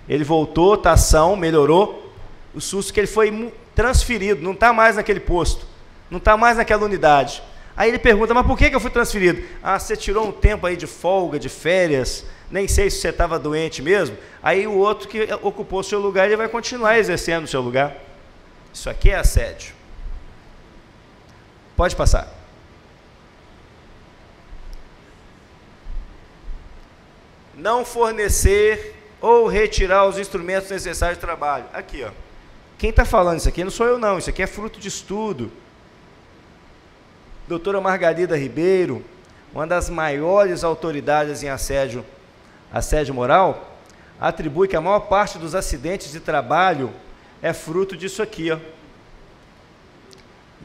Ele voltou, está são, melhorou. O susto que ele foi transferido, não está mais naquele posto, não está mais naquela unidade. Aí ele pergunta, mas por que eu fui transferido? Ah, você tirou um tempo aí de folga, de férias, nem sei se você estava doente mesmo. Aí o outro que ocupou o seu lugar, ele vai continuar exercendo o seu lugar. Isso aqui é assédio. Pode passar. Não fornecer ou retirar os instrumentos necessários de trabalho. Aqui, ó. Quem está falando isso aqui não sou eu, não. Isso aqui é fruto de estudo. Doutora Margarida Ribeiro, uma das maiores autoridades em assédio moral, atribui que a maior parte dos acidentes de trabalho é fruto disso aqui, ó.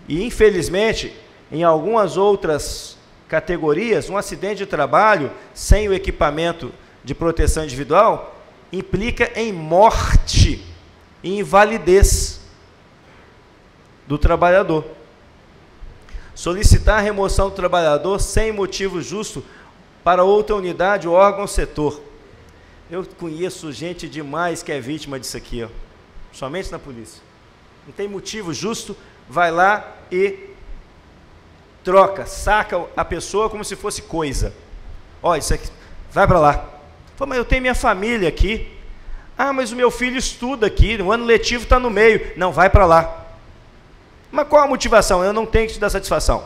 E, infelizmente, em algumas outras categorias, um acidente de trabalho sem o equipamento de proteção individual implica em morte e invalidez do trabalhador. Solicitar a remoção do trabalhador sem motivo justo para outra unidade, órgão ou setor. Eu conheço gente demais que é vítima disso aqui, ó. Somente na polícia. Não tem motivo justo, vai lá e troca, saca a pessoa como se fosse coisa. Ó, isso aqui, vai para lá. Fala, mas eu tenho minha família aqui. Ah, mas o meu filho estuda aqui, o ano letivo está no meio. Não, vai para lá. Mas qual a motivação? Eu não tenho que te dar satisfação.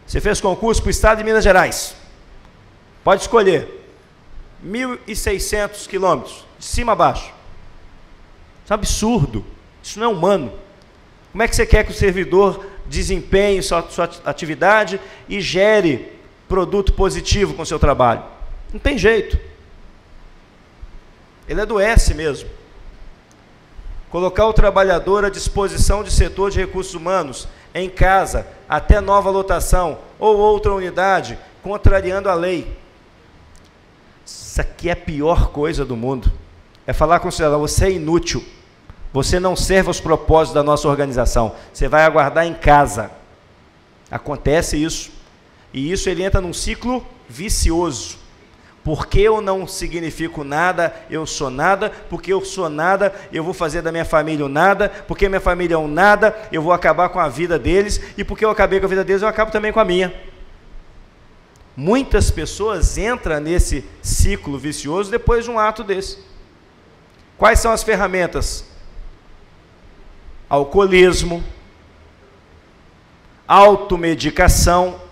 Você fez concurso para o Estado de Minas Gerais. Pode escolher. 1.600 quilômetros, de cima a baixo. Isso é um absurdo. Isso não é humano. Como é que você quer que o servidor desempenhe sua atividade e gere produto positivo com o seu trabalho? Não tem jeito. Ele adoece mesmo. Colocar o trabalhador à disposição de setor de recursos humanos, em casa, até nova lotação, ou outra unidade, contrariando a lei. Isso aqui é a pior coisa do mundo. É falar com o cidadão, você é inútil, você não serve aos propósitos da nossa organização, você vai aguardar em casa. Acontece isso. E isso ele entra num ciclo vicioso. Porque eu não significo nada, eu sou nada. Porque eu sou nada, eu vou fazer da minha família um nada. Porque minha família é um nada, eu vou acabar com a vida deles. E porque eu acabei com a vida deles, eu acabo também com a minha. Muitas pessoas entram nesse ciclo vicioso depois de um ato desse. Quais são as ferramentas? Alcoolismo, automedicação.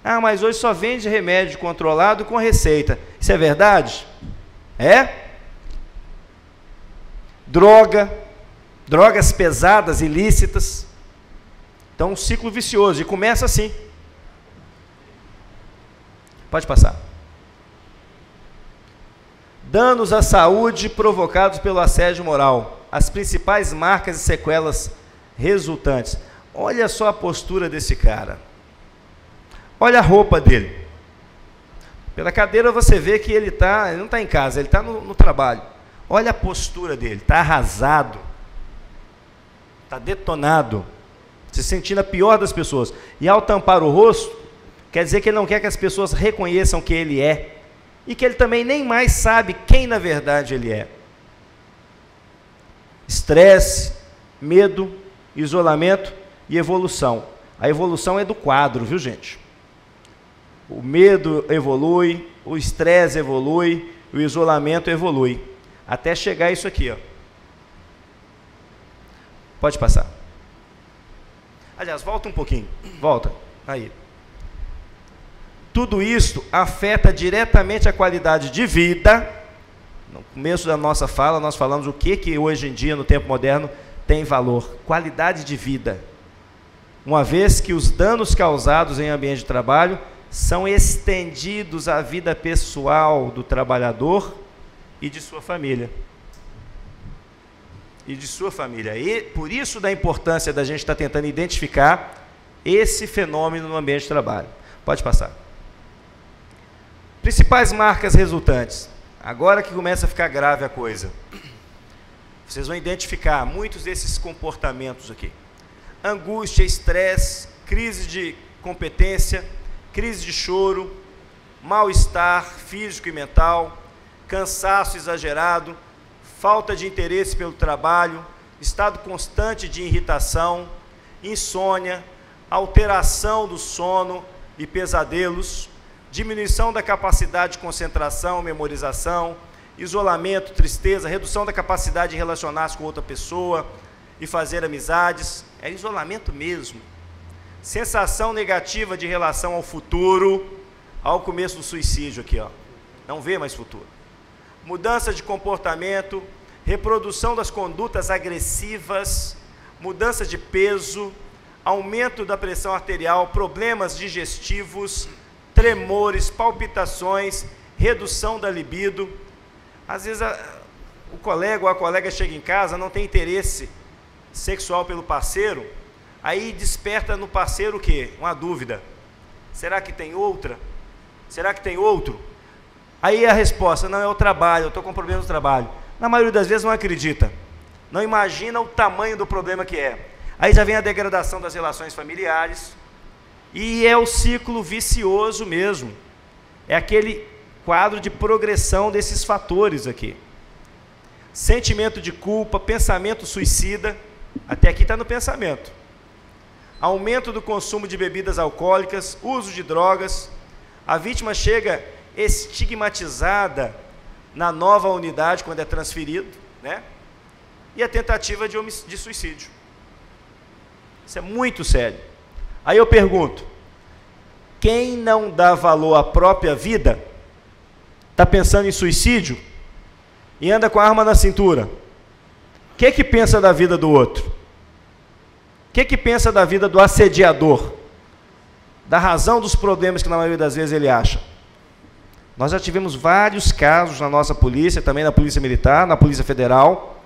Ah, mas hoje só vende remédio controlado com receita. Isso é verdade? É? Drogas pesadas, ilícitas. Então, um ciclo vicioso. E começa assim. Pode passar. Danos à saúde provocados pelo assédio moral. As principais marcas e sequelas resultantes. Olha só a postura desse cara. Olha a roupa dele. Pela cadeira você vê que ele não está em casa, ele está no trabalho. Olha a postura dele, está arrasado, está detonado, se sentindo a pior das pessoas. E ao tampar o rosto, quer dizer que ele não quer que as pessoas reconheçam quem ele é. E que ele também nem mais sabe quem na verdade ele é. Estresse, medo, isolamento e evolução. A evolução é do quadro, viu, gente? O medo evolui, o estresse evolui, o isolamento evolui, até chegar isso aqui, ó. Pode passar. Aliás, volta um pouquinho, volta, aí. Tudo isso afeta diretamente a qualidade de vida. No começo da nossa fala, nós falamos o que hoje em dia, no tempo moderno, tem valor. Qualidade de vida. Uma vez que os danos causados em ambiente de trabalho são estendidos à vida pessoal do trabalhador e de sua família. E de sua família. E por isso da importância da gente estar tentando identificar esse fenômeno no ambiente de trabalho. Pode passar. Principais marcas resultantes. Agora que começa a ficar grave a coisa. Vocês vão identificar muitos desses comportamentos aqui. Angústia, estresse, crise de competência, crise de choro, mal-estar físico e mental, cansaço exagerado, falta de interesse pelo trabalho, estado constante de irritação, insônia, alteração do sono e pesadelos, diminuição da capacidade de concentração, memorização, isolamento, tristeza, redução da capacidade de relacionar-se com outra pessoa e fazer amizades, é isolamento mesmo. Sensação negativa de relação ao futuro, ao começo do suicídio aqui, ó. Não vê mais futuro. Mudança de comportamento, reprodução das condutas agressivas, mudança de peso, aumento da pressão arterial, problemas digestivos, tremores, palpitações, redução da libido. Às vezes o colega ou a colega chega em casa, não tem interesse sexual pelo parceiro, aí desperta no parceiro o quê? Uma dúvida. Será que tem outra? Será que tem outro? Aí a resposta, não, é o trabalho, eu estou com problema no trabalho. Na maioria das vezes não acredita, não imagina o tamanho do problema que é. Aí já vem a degradação das relações familiares, e é o ciclo vicioso mesmo. É aquele quadro de progressão desses fatores aqui. Sentimento de culpa, pensamento suicida, até aqui está no pensamento. Aumento do consumo de bebidas alcoólicas, uso de drogas. A vítima chega estigmatizada na nova unidade quando é transferido, né? E a tentativa de suicídio. Isso é muito sério. Aí eu pergunto, quem não dá valor à própria vida, está pensando em suicídio e anda com a arma na cintura? O que pensa da vida do outro? O que pensa da vida do assediador? Da razão dos problemas que na maioria das vezes ele acha? Nós já tivemos vários casos na nossa polícia, também na polícia militar, na polícia federal,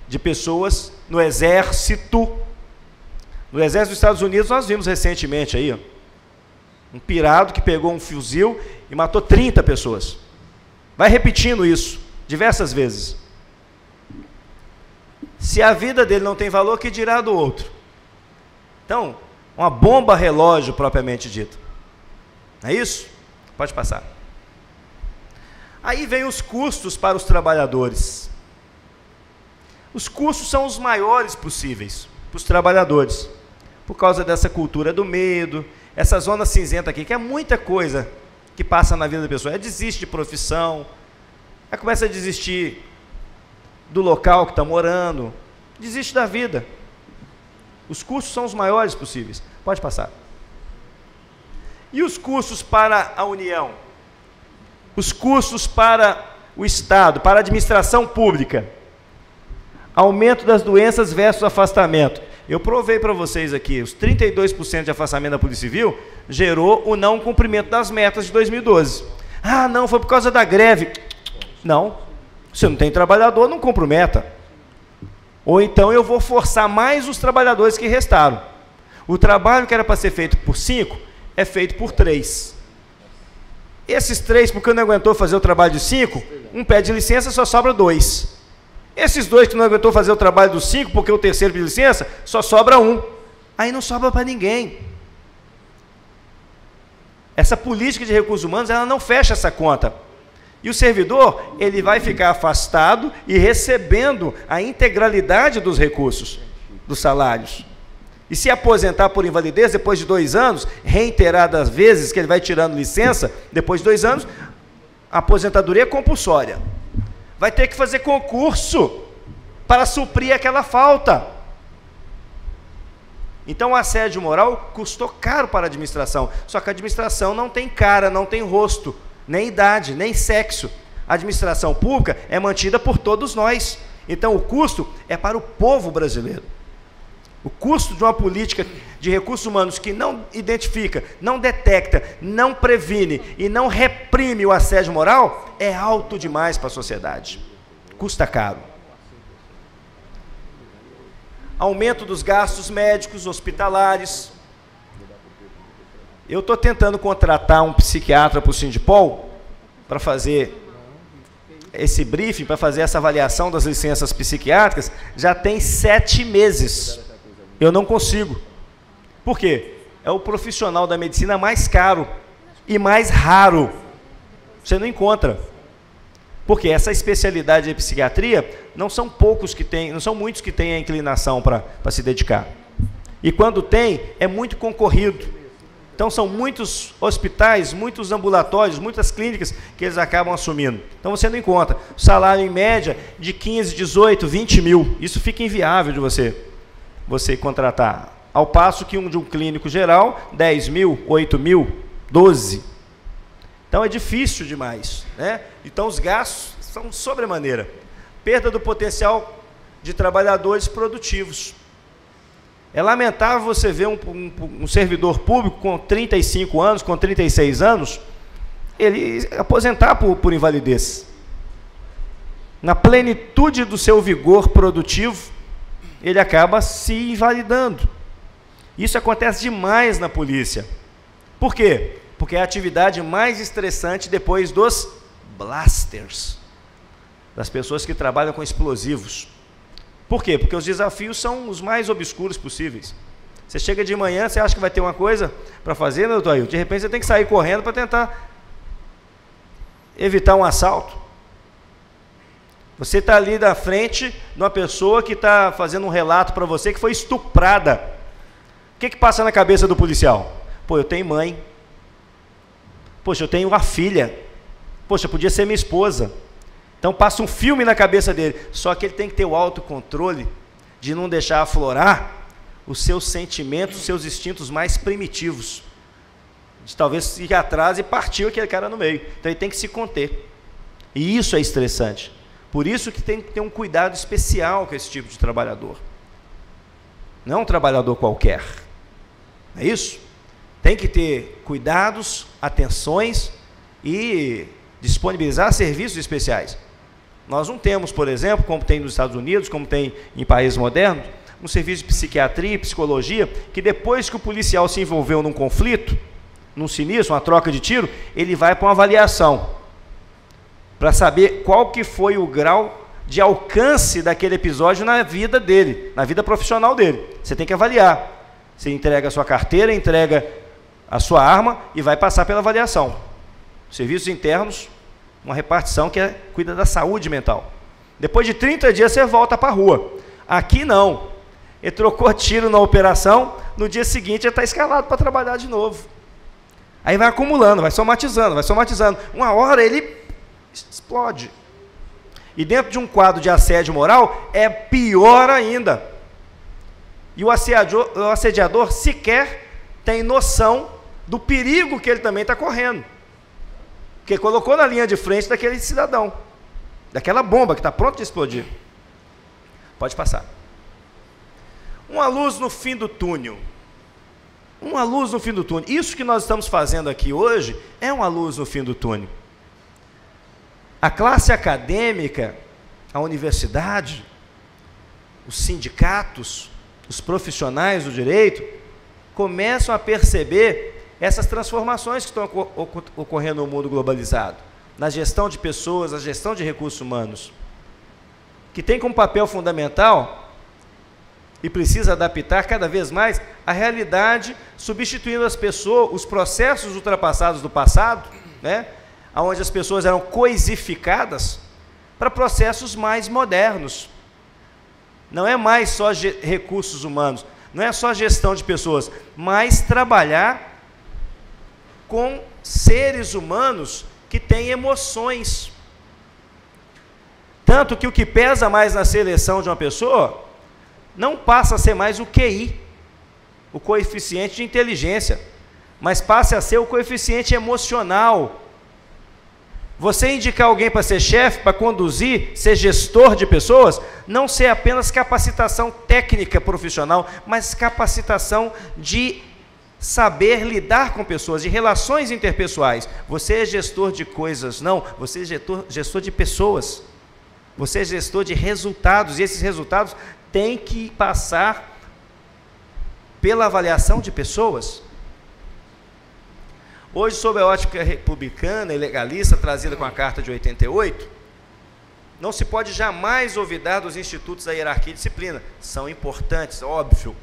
de pessoas no exército. No exército dos Estados Unidos nós vimos recentemente aí, ó, um pirado que pegou um fuzil e matou 30 pessoas. Vai repetindo isso diversas vezes. Se a vida dele não tem valor, que dirá do outro? Então, uma bomba relógio propriamente dita. Não é isso? Pode passar. Aí vem os custos para os trabalhadores. Os custos são os maiores possíveis para os trabalhadores, por causa dessa cultura do medo, essa zona cinzenta aqui, que é muita coisa que passa na vida da pessoa. Desiste de profissão, começa a desistir do local que está morando, desiste da vida. Os custos são os maiores possíveis. Pode passar. E os custos para a União? Os custos para o Estado, para a administração pública? Aumento das doenças versus afastamento. Eu provei para vocês aqui, os 32% de afastamento da Polícia Civil gerou o não cumprimento das metas de 2012. Ah, não, foi por causa da greve. Não, se não tem trabalhador, não cumpro meta. Ou então eu vou forçar mais os trabalhadores que restaram. O trabalho que era para ser feito por 5, é feito por 3. Esses 3, porque não aguentou fazer o trabalho de 5, um pede licença, só sobra 2. Esses 2 que não aguentou fazer o trabalho dos 5, porque o terceiro pediu licença, só sobra 1. Aí não sobra para ninguém. Essa política de recursos humanos, ela não fecha essa conta. E o servidor, ele vai ficar afastado e recebendo a integralidade dos recursos, dos salários. E se aposentar por invalidez, depois de 2 anos, reiteradas vezes que ele vai tirando licença, depois de 2 anos, a aposentadoria é compulsória. Vai ter que fazer concurso para suprir aquela falta. Então o assédio moral custou caro para a administração, só que a administração não tem cara, não tem rosto, nem idade, nem sexo. A administração pública é mantida por todos nós, então o custo é para o povo brasileiro. O custo de uma política de recursos humanos que não identifica, não detecta, não previne e não reprime o assédio moral é alto demais para a sociedade. Custa caro. Aumento dos gastos médicos, hospitalares. Eu estou tentando contratar um psiquiatra para o Sindipol para fazer esse briefing, para fazer essa avaliação das licenças psiquiátricas, já tem 7 meses. Eu não consigo. Por quê? É o profissional da medicina mais caro e mais raro. Você não encontra. Porque essa especialidade de psiquiatria não são poucos que têm, não são muitos que têm a inclinação para se dedicar. E quando tem, é muito concorrido. Então são muitos hospitais, muitos ambulatórios, muitas clínicas que eles acabam assumindo. Então você não encontra. Salário em média de 15, 18, 20 mil. Isso fica inviável de você contratar. Ao passo que de um clínico geral, 10 mil, 8 mil, 12. Então é difícil demais, né? Então os gastos são sobremaneira. Perda do potencial de trabalhadores produtivos. É lamentável você ver um servidor público com 35 anos, com 36 anos, ele aposentar por invalidez. Na plenitude do seu vigor produtivo, ele acaba se invalidando. Isso acontece demais na polícia. Por quê? Porque é a atividade mais estressante depois dos blasters, das pessoas que trabalham com explosivos. Por quê? Porque os desafios são os mais obscuros possíveis. Você chega de manhã, você acha que vai ter uma coisa para fazer, né, doutor Ailton? De repente você tem que sair correndo para tentar evitar um assalto. Você está ali na frente de uma pessoa que está fazendo um relato para você que foi estuprada. O que passa na cabeça do policial? Pô, eu tenho mãe. Poxa, eu tenho uma filha. Poxa, podia ser minha esposa. Então passa um filme na cabeça dele. Só que ele tem que ter o autocontrole de não deixar aflorar os seus sentimentos, os seus instintos mais primitivos. De talvez ir atrás e partir aquele cara no meio. Então ele tem que se conter. E isso é estressante. Por isso que tem que ter um cuidado especial com esse tipo de trabalhador. Não é um trabalhador qualquer. Não é isso? Tem que ter cuidados, atenções e disponibilizar serviços especiais. Nós não temos, por exemplo, como tem nos Estados Unidos, como tem em países modernos, um serviço de psiquiatria e psicologia, que depois que o policial se envolveu num conflito, num sinistro, uma troca de tiro, ele vai para uma avaliação, para saber qual que foi o grau de alcance daquele episódio na vida dele, na vida profissional dele. Você tem que avaliar. Você entrega a sua carteira, entrega a sua arma e vai passar pela avaliação. Serviços internos, uma repartição que cuida da saúde mental. Depois de 30 dias você volta para a rua. Aqui não. Ele trocou tiro na operação, no dia seguinte ele está escalado para trabalhar de novo. Aí vai acumulando, vai somatizando, vai somatizando. Uma hora ele explode. E dentro de um quadro de assédio moral é pior ainda. E o assediador sequer tem noção do perigo que ele também está correndo. Porque colocou na linha de frente daquele cidadão, daquela bomba que está pronta de explodir. Pode passar. Uma luz no fim do túnel. Uma luz no fim do túnel. Isso que nós estamos fazendo aqui hoje é uma luz no fim do túnel. A classe acadêmica, a universidade, os sindicatos, os profissionais do direito, começam a perceber essas transformações que estão ocorrendo no mundo globalizado, na gestão de pessoas, na gestão de recursos humanos, que tem como papel fundamental e precisa adaptar cada vez mais a realidade, substituindo as pessoas, os processos ultrapassados do passado, né, onde as pessoas eram coisificadas, para processos mais modernos. Não é mais só recursos humanos, não é só gestão de pessoas, mas trabalhar com seres humanos que têm emoções. Tanto que o que pesa mais na seleção de uma pessoa não passa a ser mais o QI, o coeficiente de inteligência, mas passa a ser o coeficiente emocional. Você indicar alguém para ser chefe, para conduzir, ser gestor de pessoas, não ser apenas capacitação técnica profissional, mas capacitação de saber lidar com pessoas, de relações interpessoais. Você é gestor de coisas, não, você é gestor de pessoas. Você é gestor de resultados, e esses resultados têm que passar pela avaliação de pessoas. Hoje, sob a ótica republicana e legalista, trazida com a Carta de 88, não se pode jamais olvidar dos institutos da hierarquia e disciplina. São importantes, óbvio.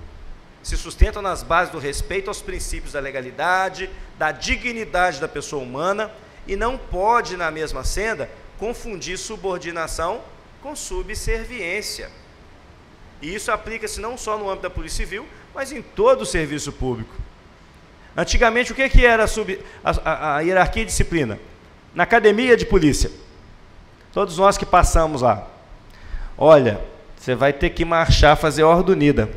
Se sustentam nas bases do respeito aos princípios da legalidade, da dignidade da pessoa humana, e não pode, na mesma senda, confundir subordinação com subserviência. E isso aplica-se não só no âmbito da Polícia Civil, mas em todo o serviço público. Antigamente, o que era a hierarquia e disciplina? Na academia de polícia, todos nós que passamos lá, olha, você vai ter que marchar, fazer ordem unida.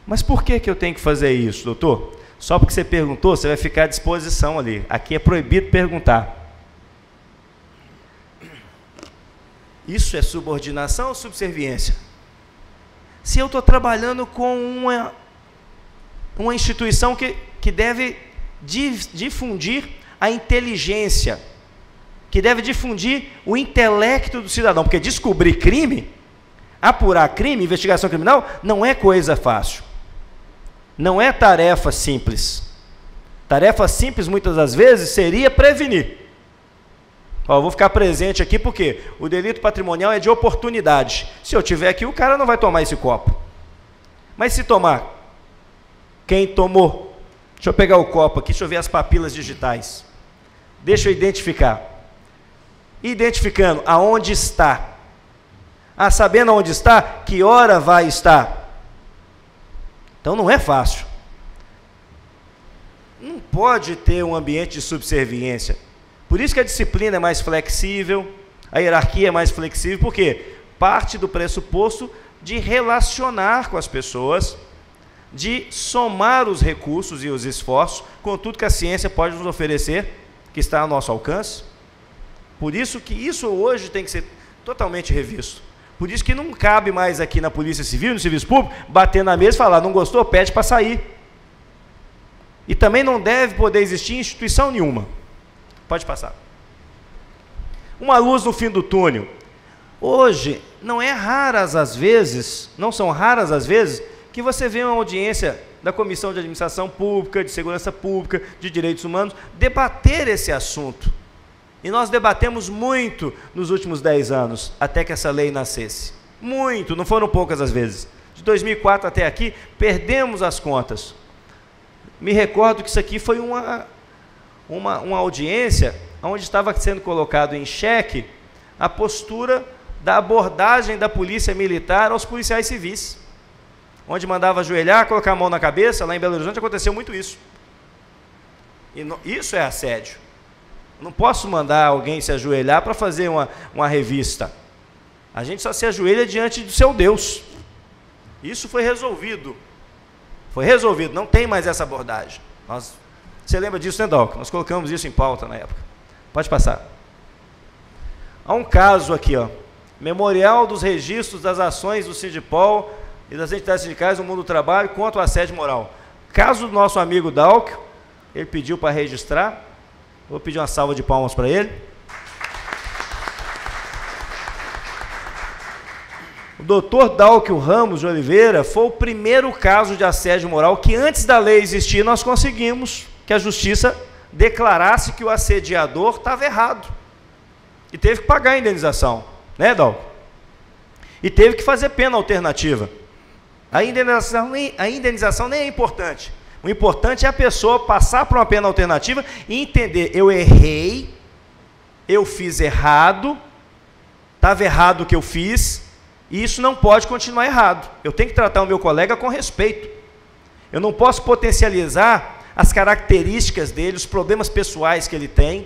Mas por que eu tenho que fazer isso, doutor? Só porque você perguntou, você vai ficar à disposição ali. Aqui é proibido perguntar. Isso é subordinação ou subserviência? Se eu estou trabalhando com uma instituição que deve difundir a inteligência, que deve difundir o intelecto do cidadão, porque descobrir crime, apurar crime, investigação criminal, não é coisa fácil. Não é tarefa simples. Tarefa simples, muitas das vezes, seria prevenir. Eu vou ficar presente aqui porque o delito patrimonial é de oportunidade. Se eu tiver aqui, o cara não vai tomar esse copo. Mas se tomar, quem tomou? Deixa eu pegar o copo aqui, deixa eu ver as papilas digitais. Deixa eu identificar. Identificando aonde está. Sabendo aonde está, que hora vai estar. Então não é fácil. Não pode ter um ambiente de subserviência. Por isso que a disciplina é mais flexível, a hierarquia é mais flexível, porque parte do pressuposto de relacionar com as pessoas, de somar os recursos e os esforços com tudo que a ciência pode nos oferecer, que está ao nosso alcance. Por isso que isso hoje tem que ser totalmente revisto. Por isso que não cabe mais aqui na Polícia Civil, no Serviço Público, bater na mesa e falar, não gostou, pede para sair. E também não deve poder existir instituição nenhuma. Pode passar. Uma luz no fim do túnel. Hoje, não são raras as vezes, que você vê uma audiência da Comissão de Administração Pública, de Segurança Pública, de Direitos Humanos, debater esse assunto. E nós debatemos muito nos últimos 10 anos, até que essa lei nascesse. Muito, não foram poucas as vezes. De 2004 até aqui, perdemos as contas. Me recordo que isso aqui foi uma audiência onde estava sendo colocado em xeque a postura da abordagem da polícia militar aos policiais civis, onde mandava ajoelhar, colocar a mão na cabeça. Lá em Belo Horizonte aconteceu muito isso. E isso é assédio. Não posso mandar alguém se ajoelhar para fazer uma revista. A gente só se ajoelha diante do seu Deus. Isso foi resolvido. Foi resolvido, não tem mais essa abordagem. Você lembra disso, né, Dalco? Nós colocamos isso em pauta na época. Pode passar. Há um caso aqui, ó. Memorial dos registros das ações do Sindipol e das entidades sindicais no mundo do trabalho contra o assédio moral. Caso do nosso amigo Dalco, ele pediu para registrar. Vou pedir uma salva de palmas para ele. O doutor Dalcio Ramos de Oliveira foi o primeiro caso de assédio moral que, antes da lei existir, nós conseguimos que a justiça declarasse que o assediador estava errado. E teve que pagar a indenização, né, Dalcio? E teve que fazer pena alternativa. A indenização nem é importante. O importante é a pessoa passar por uma pena alternativa e entender, eu errei, eu fiz errado, estava errado o que eu fiz, e isso não pode continuar errado. Eu tenho que tratar o meu colega com respeito. Eu não posso potencializar as características dele, os problemas pessoais que ele tem.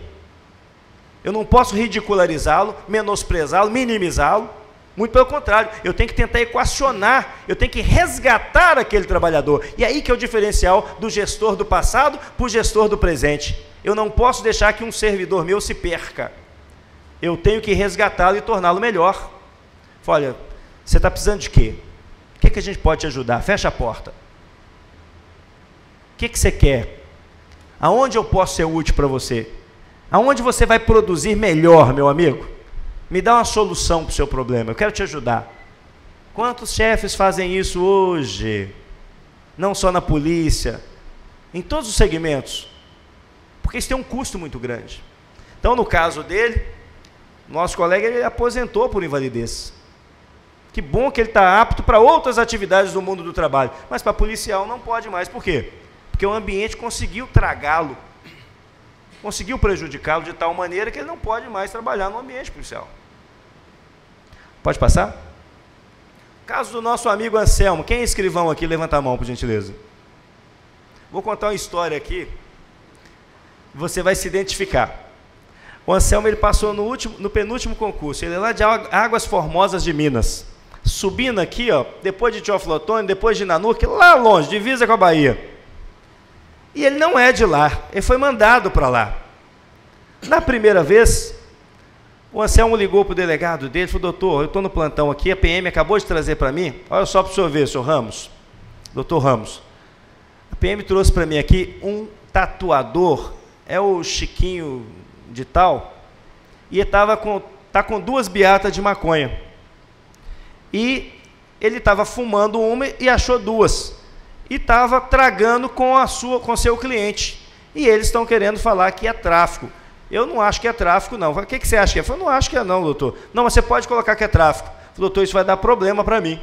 Eu não posso ridicularizá-lo, menosprezá-lo, minimizá-lo. Muito pelo contrário, eu tenho que tentar equacionar, eu tenho que resgatar aquele trabalhador. E aí que é o diferencial do gestor do passado para o gestor do presente. Eu não posso deixar que um servidor meu se perca. Eu tenho que resgatá-lo e torná-lo melhor. Olha, você está precisando de quê? O que a gente pode te ajudar? Fecha a porta. O que você quer? Aonde eu posso ser útil para você? Aonde você vai produzir melhor, meu amigo? Me dá uma solução para o seu problema, eu quero te ajudar. Quantos chefes fazem isso hoje? Não só na polícia, em todos os segmentos. Porque isso tem um custo muito grande. Então, no caso dele, nosso colega, ele aposentou por invalidez. Que bom que ele está apto para outras atividades do mundo do trabalho, mas para policial não pode mais. Por quê? Porque o ambiente conseguiu tragá-lo, conseguiu prejudicá-lo de tal maneira que ele não pode mais trabalhar no ambiente policial. Pode passar? Caso do nosso amigo Anselmo. Quem é escrivão aqui? Levanta a mão, por gentileza. Vou contar uma história aqui, você vai se identificar. O Anselmo, ele passou no penúltimo concurso, ele é lá de Águas Formosas de Minas. Subindo aqui, ó, depois de Teoflotone, depois de Nanuque, lá longe, divisa com a Bahia. E ele não é de lá, ele foi mandado para lá. Na primeira vez, o Anselmo ligou para o delegado dele e falou: doutor, eu estou no plantão aqui, a PM acabou de trazer para mim, olha só para o senhor ver, senhor Ramos, doutor Ramos, a PM trouxe para mim aqui um tatuador, é o Chiquinho de tal, e está com 2 beatas de maconha. E ele estava fumando uma e achou 2. E estava tragando com seu cliente. E eles estão querendo falar que é tráfico. Eu não acho que é tráfico, não. O que você acha que é? Eu falei: não acho que é não, doutor. Não, mas você pode colocar que é tráfico. Eu falei: doutor, isso vai dar problema para mim. Eu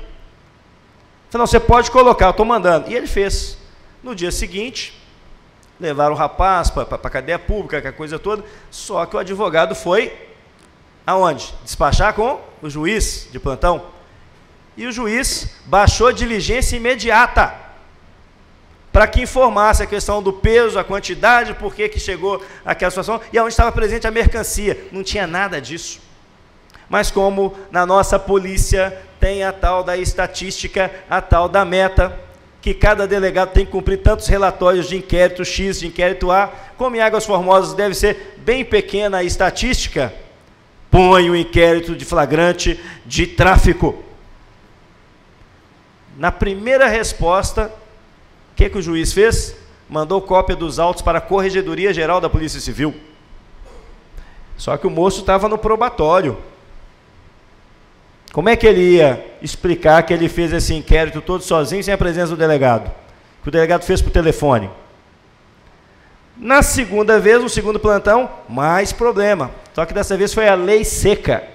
falei: não, você pode colocar, eu estou mandando. E ele fez. No dia seguinte, levaram o rapaz para a cadeia pública, aquela coisa toda, só que o advogado foi aonde? Despachar com o juiz de plantão. E o juiz baixou diligência imediata para que informasse a questão do peso, a quantidade, por que chegou aquela situação e onde estava presente a mercancia. Não tinha nada disso. Mas como na nossa polícia tem a tal da estatística, a tal da meta, que cada delegado tem que cumprir tantos relatórios de inquérito X, de inquérito A, como em Águas Formosas deve ser bem pequena a estatística, põe o inquérito de flagrante de tráfico. Na primeira resposta, o que o juiz fez? Mandou cópia dos autos para a Corregedoria Geral da Polícia Civil. Só que o moço estava no probatório. Como é que ele ia explicar que ele fez esse inquérito todo sozinho, sem a presença do delegado? Que o delegado fez por telefone. Na segunda vez, no segundo plantão, mais problema. Só que dessa vez foi a lei seca.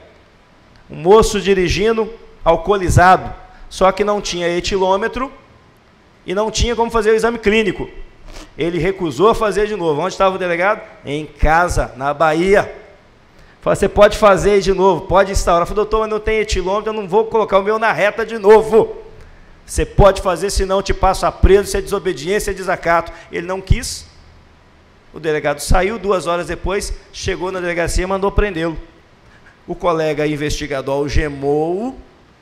O moço dirigindo, alcoolizado, só que não tinha etilômetro e não tinha como fazer o exame clínico. Ele recusou a fazer de novo. Onde estava o delegado? Em casa, na Bahia. Falei: você pode fazer de novo, pode instaurar. Eu falei: doutor, mas não tem etilômetro, eu não vou colocar o meu na reta de novo. Você pode fazer, senão eu te passo a preso, isso é desobediência, é desacato. Ele não quis. O delegado saiu, 2 horas depois, chegou na delegacia e mandou prendê-lo. O colega investigador algemou-o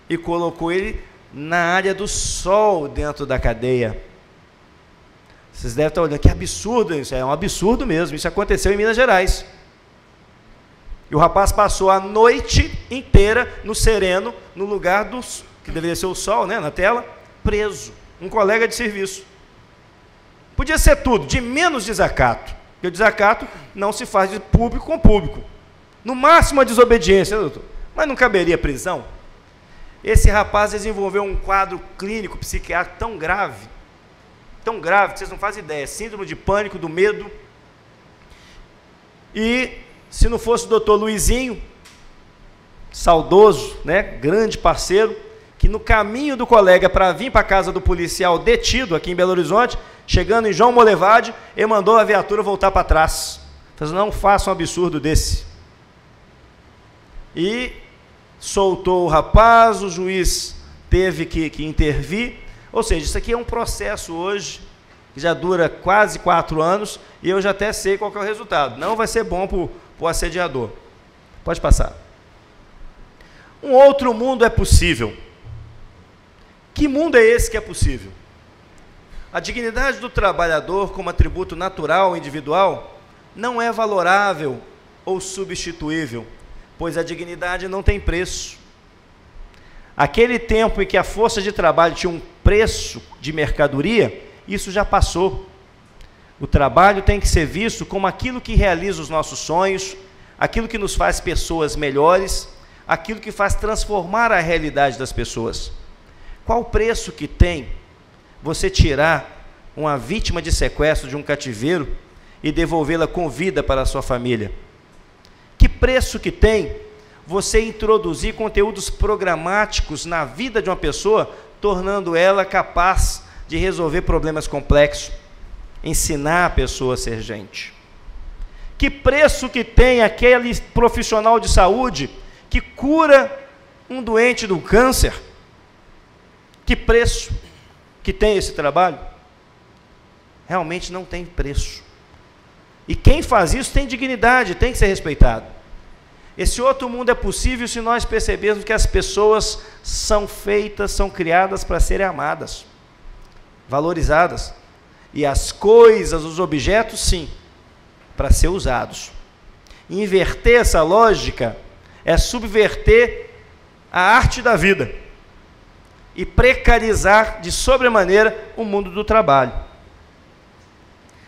e colocou ele na área do sol dentro da cadeia. Vocês devem estar olhando, que absurdo isso, é um absurdo mesmo, isso aconteceu em Minas Gerais. E o rapaz passou a noite inteira no sereno, no lugar que deveria ser o sol, né, na tela, preso, um colega de serviço. Podia ser tudo, de menos desacato, porque o desacato não se faz de público com público. No máximo a desobediência, doutor, mas não caberia prisão. Esse rapaz desenvolveu um quadro clínico, psiquiátrico tão grave, que vocês não fazem ideia, síndrome de pânico, do medo. E se não fosse o doutor Luizinho, saudoso, né, grande parceiro, que no caminho do colega para vir para a casa do policial detido aqui em Belo Horizonte, chegando em João Molevade, ele mandou a viatura voltar para trás. Falei: não faça um absurdo desse. E soltou o rapaz, o juiz teve que intervir. Ou seja, isso aqui é um processo hoje, que já dura quase 4 anos, e eu já até sei qual que é o resultado. Não vai ser bom para o assediador. Pode passar. Um outro mundo é possível. Que mundo é esse que é possível? A dignidade do trabalhador como atributo natural, individual, não é valorável ou substituível, pois a dignidade não tem preço. Aquele tempo em que a força de trabalho tinha um preço de mercadoria, isso já passou. O trabalho tem que ser visto como aquilo que realiza os nossos sonhos, aquilo que nos faz pessoas melhores, aquilo que faz transformar a realidade das pessoas. Qual o preço que tem você tirar uma vítima de sequestro de um cativeiro e devolvê-la com vida para a sua família? Que preço que tem você introduzir conteúdos programáticos na vida de uma pessoa, tornando ela capaz de resolver problemas complexos, ensinar a pessoa a ser gente? Que preço que tem aquele profissional de saúde que cura um doente do câncer? Que preço que tem esse trabalho? Realmente não tem preço. E quem faz isso tem dignidade, tem que ser respeitado. Esse outro mundo é possível se nós percebermos que as pessoas são feitas, são criadas para serem amadas, valorizadas. E as coisas, os objetos, sim, para ser usados. Inverter essa lógica é subverter a arte da vida e precarizar de sobremaneira o mundo do trabalho.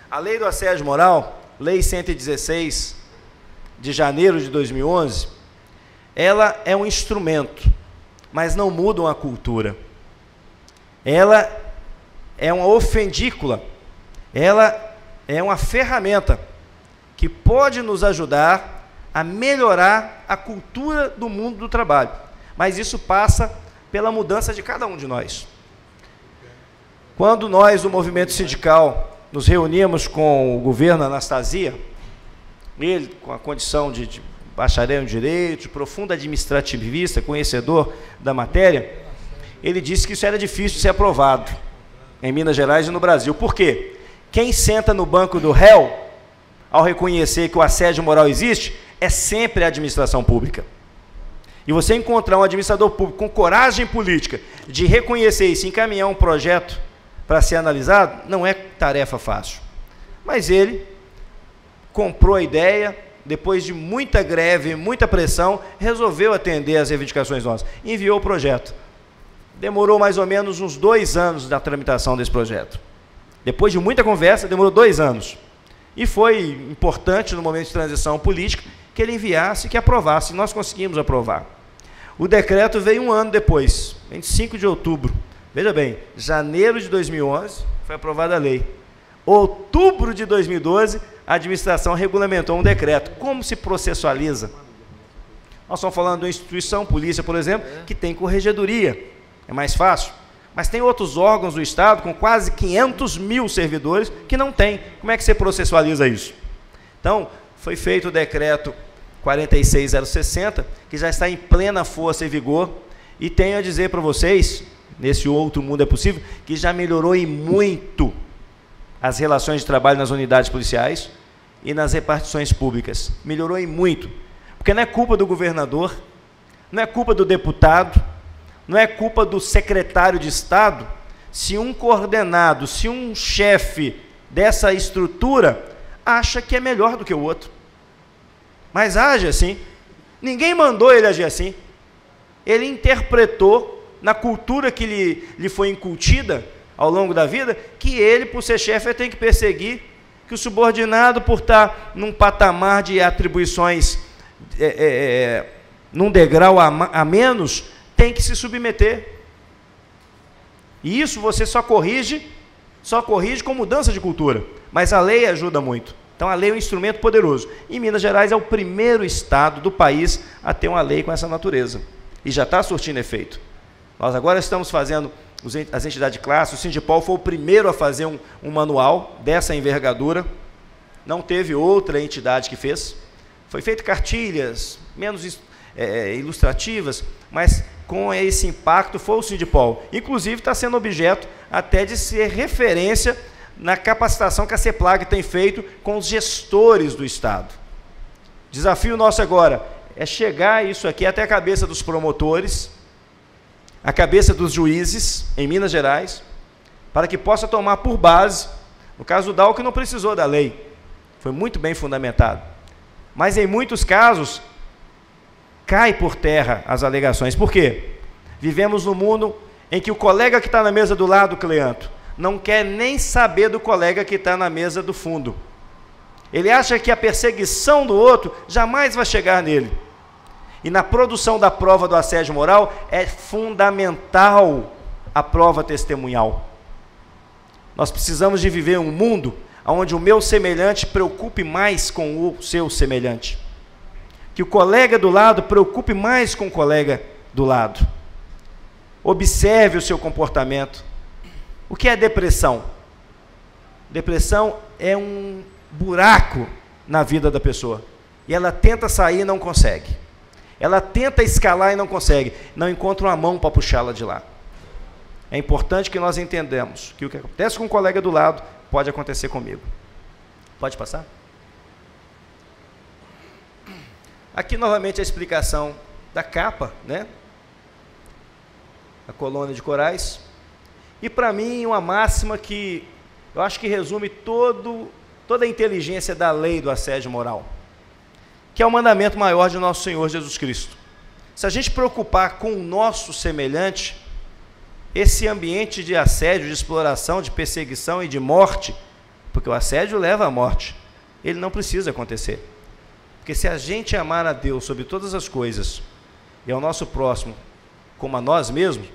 A Lei do Assédio Moral, Lei 116, de janeiro de 2011, ela é um instrumento, mas não muda uma cultura. Ela é uma ofendícula, ela é uma ferramenta que pode nos ajudar a melhorar a cultura do mundo do trabalho, mas isso passa pela mudança de cada um de nós. Quando nós, do movimento sindical, nos reuníamos com o governo Anastasia, ele, com a condição de bacharel em Direito, de profundo administrativista, conhecedor da matéria, ele disse que isso era difícil de ser aprovado em Minas Gerais e no Brasil. Por quê? Quem senta no banco do réu, ao reconhecer que o assédio moral existe, é sempre a administração pública. E você encontrar um administrador público com coragem política de reconhecer isso e encaminhar um projeto para ser analisado, não é tarefa fácil. Mas ele comprou a ideia, depois de muita greve, muita pressão, resolveu atender às reivindicações nossas, enviou o projeto. Demorou mais ou menos uns 2 anos da tramitação desse projeto. Depois de muita conversa, demorou 2 anos. E foi importante, no momento de transição política, que ele enviasse e que aprovasse. Nós conseguimos aprovar. O decreto veio 1 ano depois, 25 de outubro. Veja bem, janeiro de 2011 foi aprovada a lei. Outubro de 2012, a administração regulamentou um decreto. Como se processualiza? Nós estamos falando de uma instituição, polícia, por exemplo, que tem corregedoria. É mais fácil. Mas tem outros órgãos do Estado, com quase 500 mil servidores, que não tem. Como é que você processualiza isso? Então, foi feito o decreto 46060, que já está em plena força e vigor, e tenho a dizer para vocês, nesse outro mundo é possível, que já melhorou e muito as relações de trabalho nas unidades policiais e nas repartições públicas. Melhorou e muito. Porque não é culpa do governador, não é culpa do deputado, não é culpa do secretário de Estado, se um coordenado, se um chefe dessa estrutura acha que é melhor do que o outro. Mas age assim. Ninguém mandou ele agir assim. Ele interpretou, na cultura que lhe foi incutida ao longo da vida, que ele, por ser chefe, tem que perseguir, que o subordinado, por estar num patamar de atribuições, num degrau a menos, tem que se submeter. E isso você só corrige com mudança de cultura. Mas a lei ajuda muito. Então a lei é um instrumento poderoso. E Minas Gerais é o primeiro estado do país a ter uma lei com essa natureza. E já está surtindo efeito. Nós agora estamos fazendo as entidades de classe, o Sindipol foi o primeiro a fazer um manual dessa envergadura, não teve outra entidade que fez, foi feito cartilhas, menos ilustrativas, mas com esse impacto foi o Sindipol, inclusive está sendo objeto até de ser referência na capacitação que a CEPLAG tem feito com os gestores do Estado. Desafio nosso agora é chegar isso aqui até a cabeça dos promotores, a cabeça dos juízes em Minas Gerais, para que possa tomar por base, no caso do DAO, que não precisou da lei, foi muito bem fundamentado. Mas em muitos casos, cai por terra as alegações. Por quê? Vivemos num mundo em que o colega que está na mesa do lado, Cleanto, não quer nem saber do colega que está na mesa do fundo. Ele acha que a perseguição do outro jamais vai chegar nele. E na produção da prova do assédio moral é fundamental a prova testemunhal. Nós precisamos de viver um mundo onde o meu semelhante preocupe mais com o seu semelhante. Que o colega do lado preocupe mais com o colega do lado. Observe o seu comportamento. O que é depressão? Depressão é um buraco na vida da pessoa. E ela tenta sair e não consegue. Ela tenta escalar e não consegue. Não encontra uma mão para puxá-la de lá. É importante que nós entendamos que o que acontece com o colega do lado pode acontecer comigo. Pode passar? Aqui novamente a explicação da capa, né? A colônia de corais. E para mim uma máxima que eu acho que resume toda a inteligência da lei do assédio moral, que é o mandamento maior de nosso Senhor Jesus Cristo. Se a gente preocupar com o nosso semelhante, esse ambiente de assédio, de exploração, de perseguição e de morte, porque o assédio leva à morte, ele não precisa acontecer. Porque se a gente amar a Deus sobre todas as coisas e ao nosso próximo como a nós mesmos,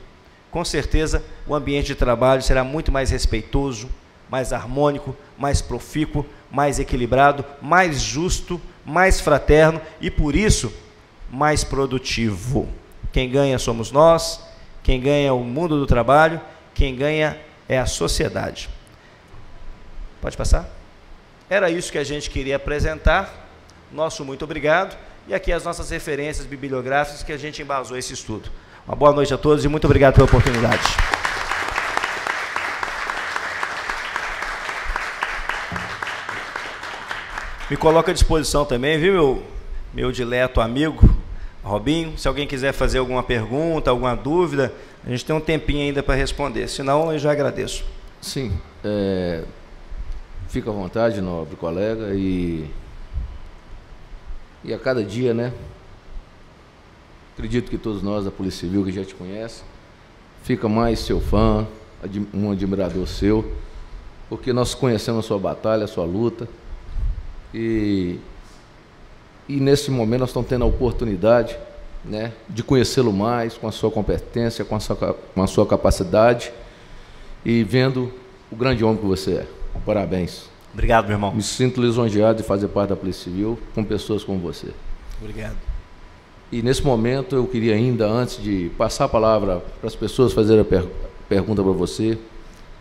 com certeza o ambiente de trabalho será muito mais respeitoso, mais harmônico, mais profícuo, mais equilibrado, mais justo, mais fraterno e, por isso, mais produtivo. Quem ganha somos nós, quem ganha é o mundo do trabalho, quem ganha é a sociedade. Pode passar? Era isso que a gente queria apresentar. Nosso muito obrigado. E aqui as nossas referências bibliográficas que a gente embasou esse estudo. Uma boa noite a todos e muito obrigado pela oportunidade. Me coloco à disposição também, viu, meu dileto amigo, Robinho, se alguém quiser fazer alguma pergunta, alguma dúvida, a gente tem um tempinho ainda para responder, senão eu já agradeço. Sim, fica à vontade, nobre colega, e a cada dia, né, acredito que todos nós da Polícia Civil que já te conhecem, fica mais seu fã, um admirador seu, porque nós conhecemos a sua batalha, a sua luta, e nesse momento nós estamos tendo a oportunidade, né, de conhecê-lo mais, com a sua competência, com a sua capacidade, e vendo o grande homem que você é. Parabéns. Obrigado, meu irmão. Me sinto lisonjeado de fazer parte da Polícia Civil com pessoas como você. Obrigado. E nesse momento eu queria ainda, antes de passar a palavra para as pessoas fazerem a pergunta para você,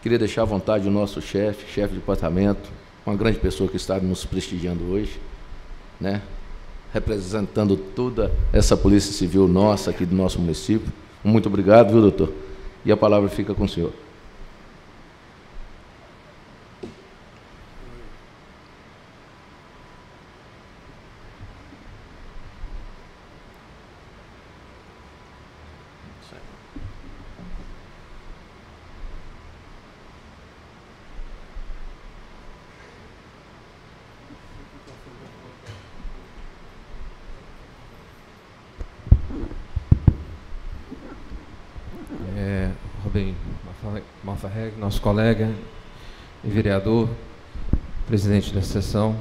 queria deixar à vontade o nosso chefe de departamento, uma grande pessoa que está nos prestigiando hoje, né, representando toda essa Polícia Civil nossa aqui do nosso município. Muito obrigado, viu, doutor? E a palavra fica com o senhor. Robinho Malfarreg, nosso colega e vereador, presidente da sessão,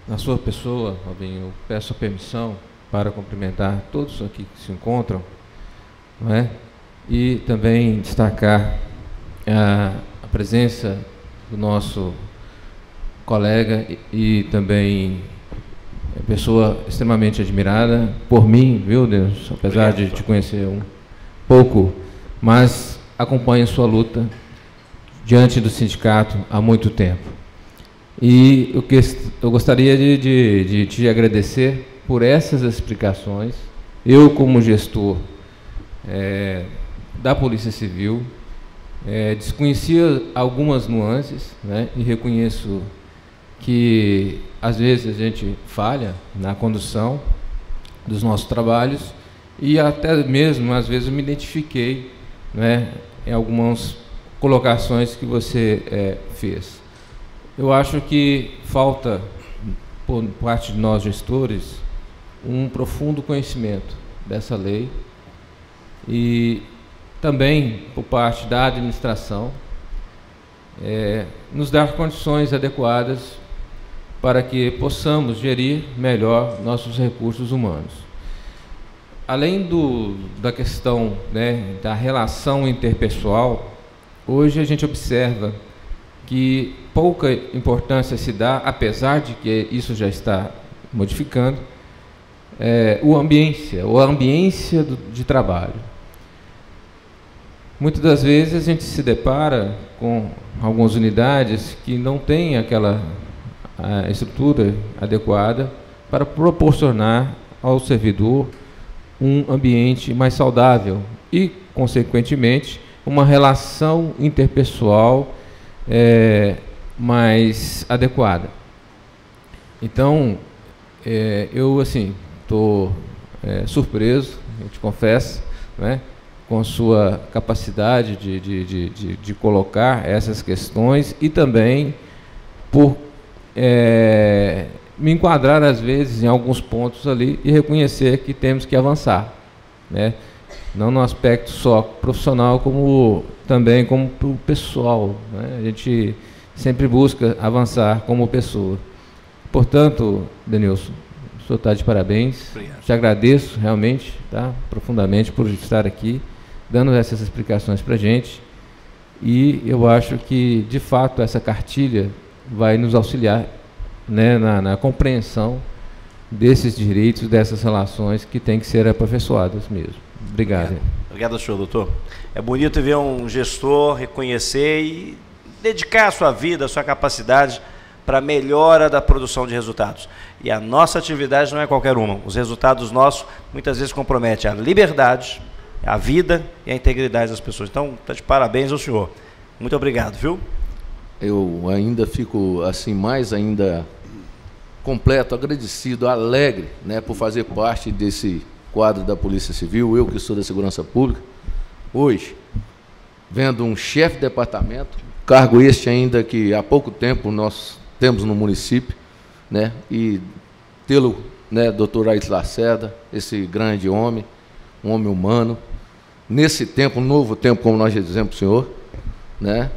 na sua pessoa, Robinho, eu peço a permissão para cumprimentar todos aqui que se encontram, não é? E também destacar a presença do nosso colega e também pessoa extremamente admirada por mim, viu, Deus, apesar de te conhecer um pouco, mas acompanho sua luta diante do sindicato há muito tempo. E eu gostaria de te agradecer por essas explicações. Eu, como gestor da Polícia Civil, desconhecia algumas nuances, né, e reconheço que às vezes a gente falha na condução dos nossos trabalhos e até mesmo às vezes eu me identifiquei, né, em algumas colocações que você fez. Eu acho que falta por parte de nós gestores, um profundo conhecimento dessa lei e também por parte da administração, nos dar condições adequadas para que possamos gerir melhor nossos recursos humanos. Além da questão, né, da relação interpessoal, hoje a gente observa que pouca importância se dá, apesar de que isso já está modificando, a ambiência de trabalho. Muitas das vezes a gente se depara com algumas unidades que não têm aquela estrutura adequada para proporcionar ao servidor um ambiente mais saudável e, consequentemente, uma relação interpessoal mais adequada. Então, eu assim estou surpreso, eu te confesso, né, com sua capacidade de colocar essas questões e também por me enquadrar às vezes em alguns pontos ali e reconhecer que temos que avançar, né? Não no aspecto só profissional, como também como pessoal, né? A gente sempre busca avançar como pessoa. Portanto, Denilson, o senhor está de parabéns. Obrigado. Te agradeço realmente, tá, profundamente por estar aqui, dando essas explicações para a gente. E eu acho que, de fato, essa cartilha vai nos auxiliar, né, na compreensão desses direitos, dessas relações que têm que ser aperfeiçoadas mesmo. Obrigado. Obrigado, senhor doutor. É bonito ver um gestor reconhecer e dedicar a sua vida, a sua capacidade para a melhora da produção de resultados. E a nossa atividade não é qualquer uma. Os resultados nossos muitas vezes comprometem a liberdade, a vida e a integridade das pessoas. Então, está de parabéns ao senhor. Muito obrigado, viu? Eu ainda fico assim, mais ainda completo, agradecido, alegre, né, por fazer parte desse quadro da Polícia Civil, eu que sou da Segurança Pública, hoje, vendo um chefe de departamento, cargo este ainda que há pouco tempo nós temos no município, né, e tê-lo, né, doutor Aires Lacerda, esse grande homem, um homem humano, nesse tempo, um novo tempo, como nós já dizemos para o senhor, né,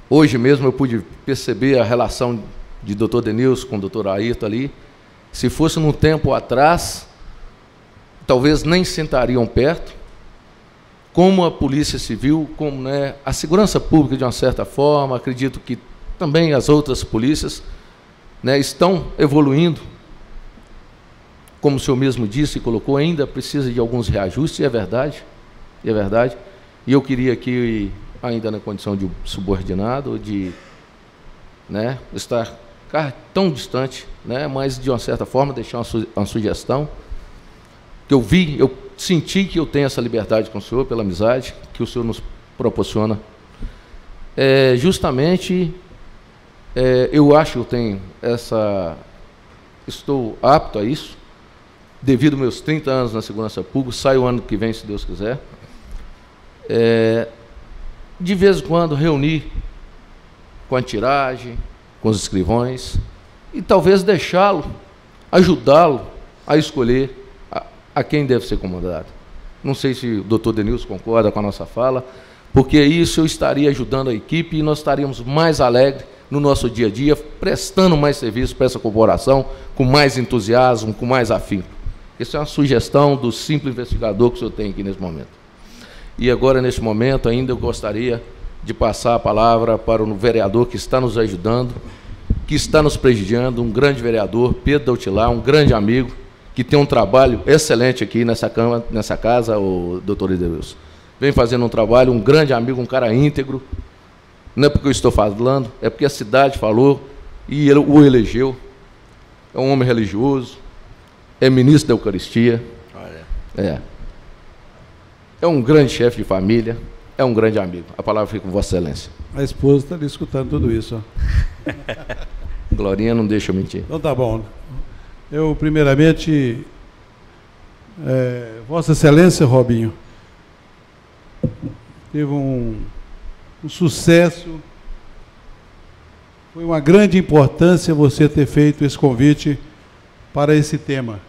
hoje mesmo eu pude perceber a relação de doutor Denilson com o doutor Ayrton ali. Se fosse num tempo atrás, talvez nem sentariam perto, como a Polícia Civil, como, né, a Segurança Pública, de uma certa forma, acredito que também as outras polícias, né, estão evoluindo, como o senhor mesmo disse e colocou, ainda precisa de alguns reajustes, e é verdade, e eu queria aqui, ainda na condição de subordinado, de, né, estar tão distante, né, mas de uma certa forma deixar uma sugestão, que eu senti que eu tenho essa liberdade com o senhor, pela amizade que o senhor nos proporciona. Justamente, eu acho que eu tenho estou apto a isso, devido aos meus 30 anos na Segurança Pública, saio o ano que vem, se Deus quiser. De vez em quando reunir com a tiragem, com os escrivões, e talvez ajudá-lo a escolher a quem deve ser comandado. Não sei se o doutor Denilson concorda com a nossa fala, porque isso eu estaria ajudando a equipe e nós estaríamos mais alegres no nosso dia a dia, prestando mais serviço para essa corporação, com mais entusiasmo, com mais afinco. Essa é uma sugestão do simples investigador que o senhor tem aqui nesse momento. E agora, neste momento, ainda eu gostaria de passar a palavra para o vereador que está nos ajudando, que está nos prestigiando, um grande vereador, Pedro Dautilar, um grande amigo, que tem um trabalho excelente aqui nessa casa, o doutor Edelwilson. Vem fazendo um trabalho, um grande amigo, um cara íntegro. Não é porque eu estou falando, é porque a cidade falou e ele o elegeu. É um homem religioso, é ministro da Eucaristia. Olha. É um grande chefe de família, é um grande amigo. A palavra fica com Vossa Excelência. A esposa está ali escutando tudo isso. Ó. Glorinha não deixa eu mentir. Então tá bom. Eu, primeiramente, Vossa Excelência, Robinho, teve um sucesso, foi uma grande importância você ter feito esse convite para esse tema.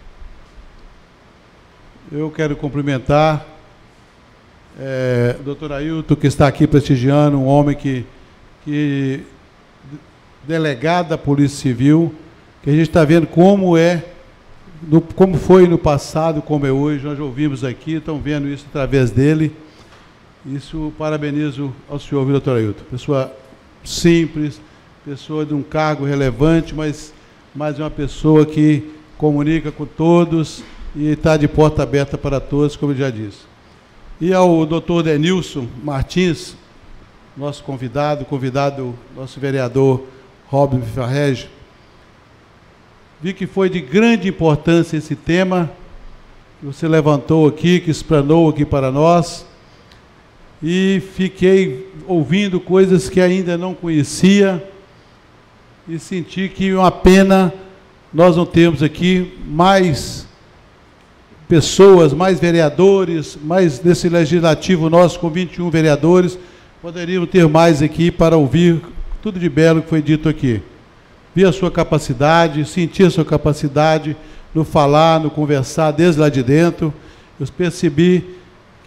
Eu quero cumprimentar o doutor Ailton, que está aqui prestigiando, um homem que delegado da Polícia Civil, que a gente está vendo como como foi no passado, como é hoje. Nós já ouvimos aqui, estão vendo isso através dele. Isso, parabenizo ao senhor, doutor Ailton. Pessoa simples, pessoa de um cargo relevante, mas é uma pessoa que comunica com todos e está de porta aberta para todos, como eu já disse. E ao doutor Denilson Martins, nosso convidado, nosso vereador Robin Farrege, vi que foi de grande importância esse tema que você levantou aqui, que explanou aqui para nós, e fiquei ouvindo coisas que ainda não conhecia e senti que é uma pena nós não termos aqui mais pessoas, mais vereadores, mais nesse legislativo nosso com 21 vereadores, poderíamos ter mais aqui para ouvir tudo de belo que foi dito aqui. Vi a sua capacidade, senti a sua capacidade no falar, no conversar desde lá de dentro. Eu percebi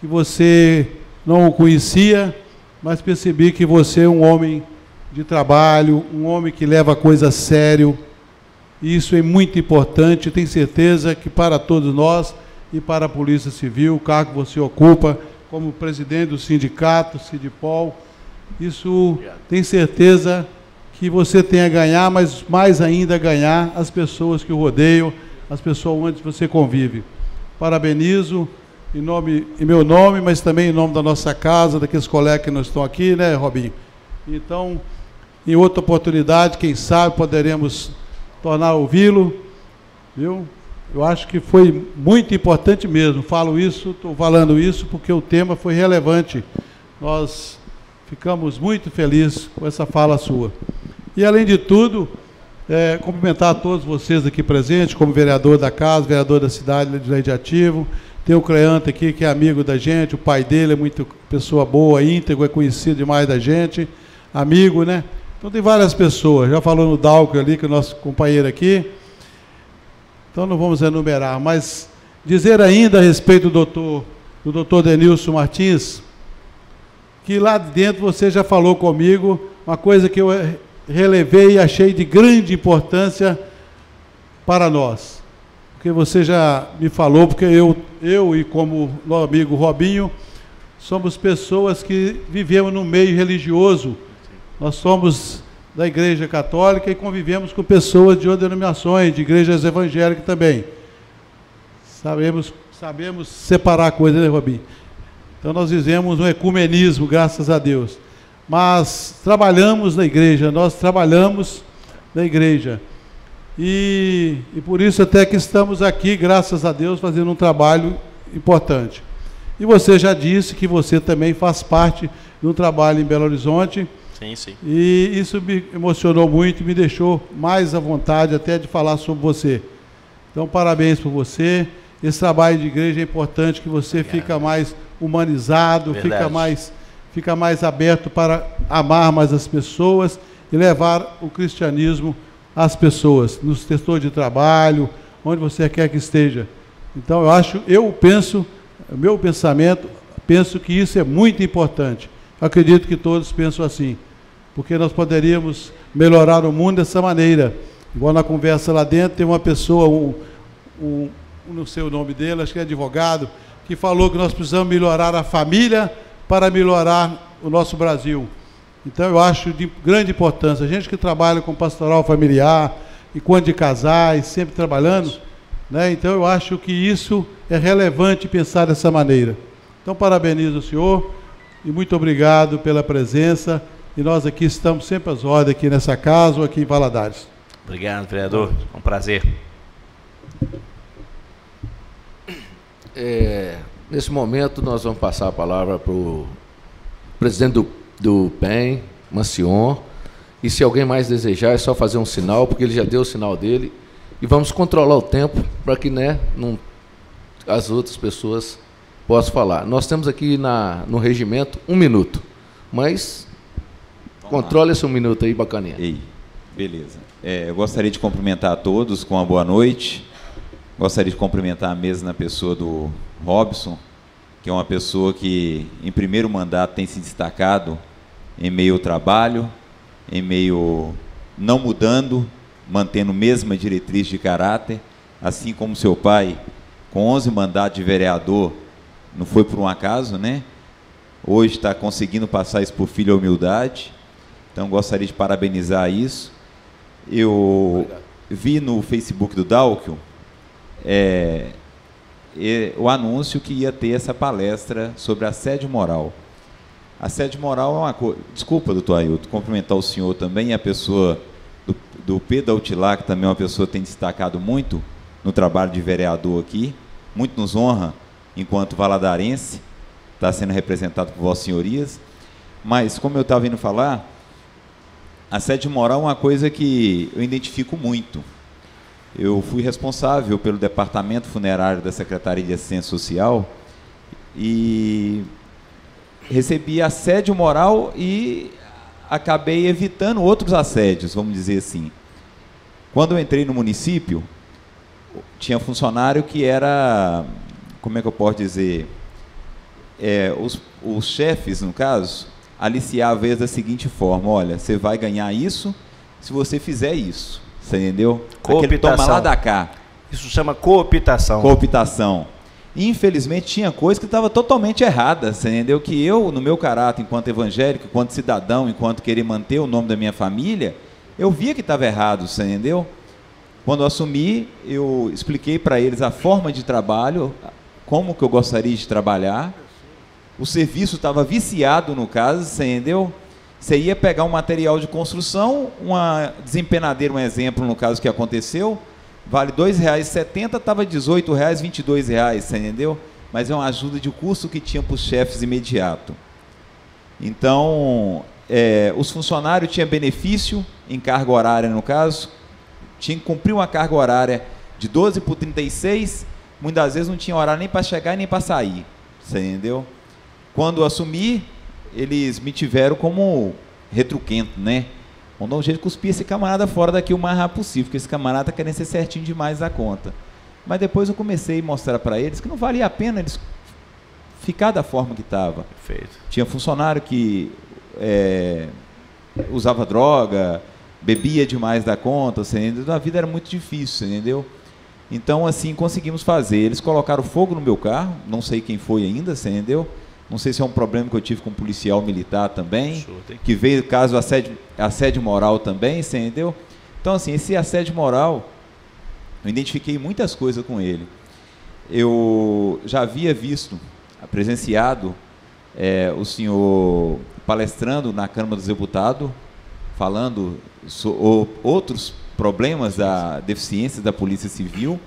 que você não o conhecia, mas percebi que você é um homem de trabalho, um homem que leva a coisa a sério. E isso é muito importante, tenho certeza que para todos nós e para a Polícia Civil, o cargo que você ocupa como presidente do sindicato, Sindipol, isso tenho certeza que você tem a ganhar, mas mais ainda a ganhar as pessoas que o rodeiam, as pessoas onde você convive. Parabenizo em meu nome, mas também em nome da nossa casa, daqueles colegas que não estão aqui, né, Robinho? Então, em outra oportunidade, quem sabe, poderemos tornar a ouvi-lo, viu? Eu acho que foi muito importante mesmo. Estou falando isso porque o tema foi relevante. Nós ficamos muito felizes com essa fala sua. E, além de tudo, cumprimentar a todos vocês aqui presentes, como vereador da casa, vereador da cidade legislativo. Tem o Cleante aqui, que é amigo da gente, o pai dele é muito pessoa boa, íntegro, é conhecido demais da gente, amigo, né? Então tem várias pessoas, já falou no Dalco ali, que é o nosso companheiro aqui, então não vamos enumerar, mas dizer ainda a respeito do doutor Denilson Martins, que lá dentro você já falou comigo, uma coisa que eu relevei e achei de grande importância para nós. Porque você já me falou, porque eu e como meu amigo Robinho, somos pessoas que vivemos no meio religioso. Nós somos da Igreja Católica e convivemos com pessoas de outras denominações, de igrejas evangélicas também. Sabemos separar coisas, né, Robinho? Então nós vivemos um ecumenismo, graças a Deus. Mas trabalhamos na igreja, E por isso até que estamos aqui, graças a Deus, fazendo um trabalho importante. E você já disse que você também faz parte de um trabalho em Belo Horizonte. Sim, sim. E isso me emocionou muito e me deixou mais à vontade até de falar sobre você. Então, parabéns por você. Esse trabalho de igreja é importante, que você fica mais humanizado, fica mais aberto para amar mais as pessoas e levar o cristianismo às pessoas, no setor de trabalho, onde você quer que esteja. Então, meu pensamento, penso que isso é muito importante. Acredito que todos pensam assim, porque nós poderíamos melhorar o mundo dessa maneira. Igual na conversa lá dentro, tem uma pessoa, não sei o nome dele, acho que é advogado, que falou que nós precisamos melhorar a família para melhorar o nosso Brasil. Então, eu acho de grande importância. A gente que trabalha com pastoral familiar, enquanto de casais, sempre trabalhando, né? Então, eu acho que isso é relevante pensar dessa maneira. Então, parabenizo o senhor e muito obrigado pela presença. E nós aqui estamos sempre às ordens, aqui nessa casa ou aqui em Valadares. Obrigado, vereador. É um prazer. Nesse momento, nós vamos passar a palavra para o presidente do PEN, Mancion, e se alguém mais desejar, é só fazer um sinal, porque ele já deu o sinal dele, e vamos controlar o tempo para que, né, as outras pessoas possam falar. Nós temos aqui no regimento 1 minuto, mas controle esse 1 minuto aí, bacaninha. Beleza. Eu gostaria de cumprimentar a todos com uma boa noite. Gostaria de cumprimentar a mesa na pessoa do Robson, que é uma pessoa que, em primeiro mandato, tem se destacado em meio ao trabalho, em meio não mudando, mantendo a mesma diretriz de caráter, assim como seu pai, com 11 mandatos de vereador, não foi por um acaso, né? Hoje está conseguindo passar isso para o filho, a humildade. Então, gostaria de parabenizar isso. Eu vi no Facebook do Dalcio o anúncio que ia ter essa palestra sobre assédio moral. Assédio moral é uma coisa... Desculpa, doutor Ailton, cumprimentar o senhor também, e a pessoa do Pedro Altilar, que também é uma pessoa que tem destacado muito no trabalho de vereador aqui, muito nos honra enquanto valadarense, está sendo representado por vossas senhorias. Mas, como eu estava indo falar, assédio moral é uma coisa que eu identifico muito. Eu fui responsável pelo departamento funerário da Secretaria de Assistência Social e recebi assédio moral e acabei evitando outros assédios, vamos dizer assim. Quando eu entrei no município, tinha funcionário que era, como é que eu posso dizer, os chefes, no caso, aliciavam eles da seguinte forma: olha, você vai ganhar isso se você fizer isso. Você entendeu? Aquele toma lá da cá. Isso chama cooptação. Cooptação. Infelizmente, tinha coisa que estava totalmente errada, você entendeu? Que eu, no meu caráter, enquanto evangélico, enquanto cidadão, enquanto querer manter o nome da minha família, eu via que estava errado, você entendeu? Quando eu assumi, eu expliquei para eles a forma de trabalho, como que eu gostaria de trabalhar. O serviço estava viciado, no caso, você entendeu? Você ia pegar um material de construção, uma desempenadeira, um exemplo, no caso que aconteceu, vale R$ 2,70, estava R$ 18,00, R$ 22,00, você entendeu? Mas é uma ajuda de custo que tinha para os chefes imediato. Então, os funcionários tinham benefício em carga horária, no caso, tinha que cumprir uma carga horária de 12 por 36, muitas vezes não tinha horário nem para chegar e nem para sair, você entendeu? Quando eu assumi, eles me tiveram como retruquento, né? Vamos dar um jeito de cuspir esse camarada fora daqui o mais rápido possível, porque esse camarada está querendo ser certinho demais da conta. Mas depois eu comecei a mostrar para eles que não valia a pena eles ficar da forma que estava. Perfeito. Tinha funcionário que usava droga, bebia demais da conta, você entendeu? A vida era muito difícil, entendeu? Então, assim, conseguimos fazer. Eles colocaram fogo no meu carro, não sei quem foi ainda, você entendeu? Não sei se é um problema que eu tive com um policial militar também, que veio caso assédio moral também, você entendeu? Então, assim, esse assédio moral, eu identifiquei muitas coisas com ele. Eu já havia visto, presenciado, o senhor palestrando na Câmara dos Deputados, falando sobre outros problemas da deficiência da Polícia Civil,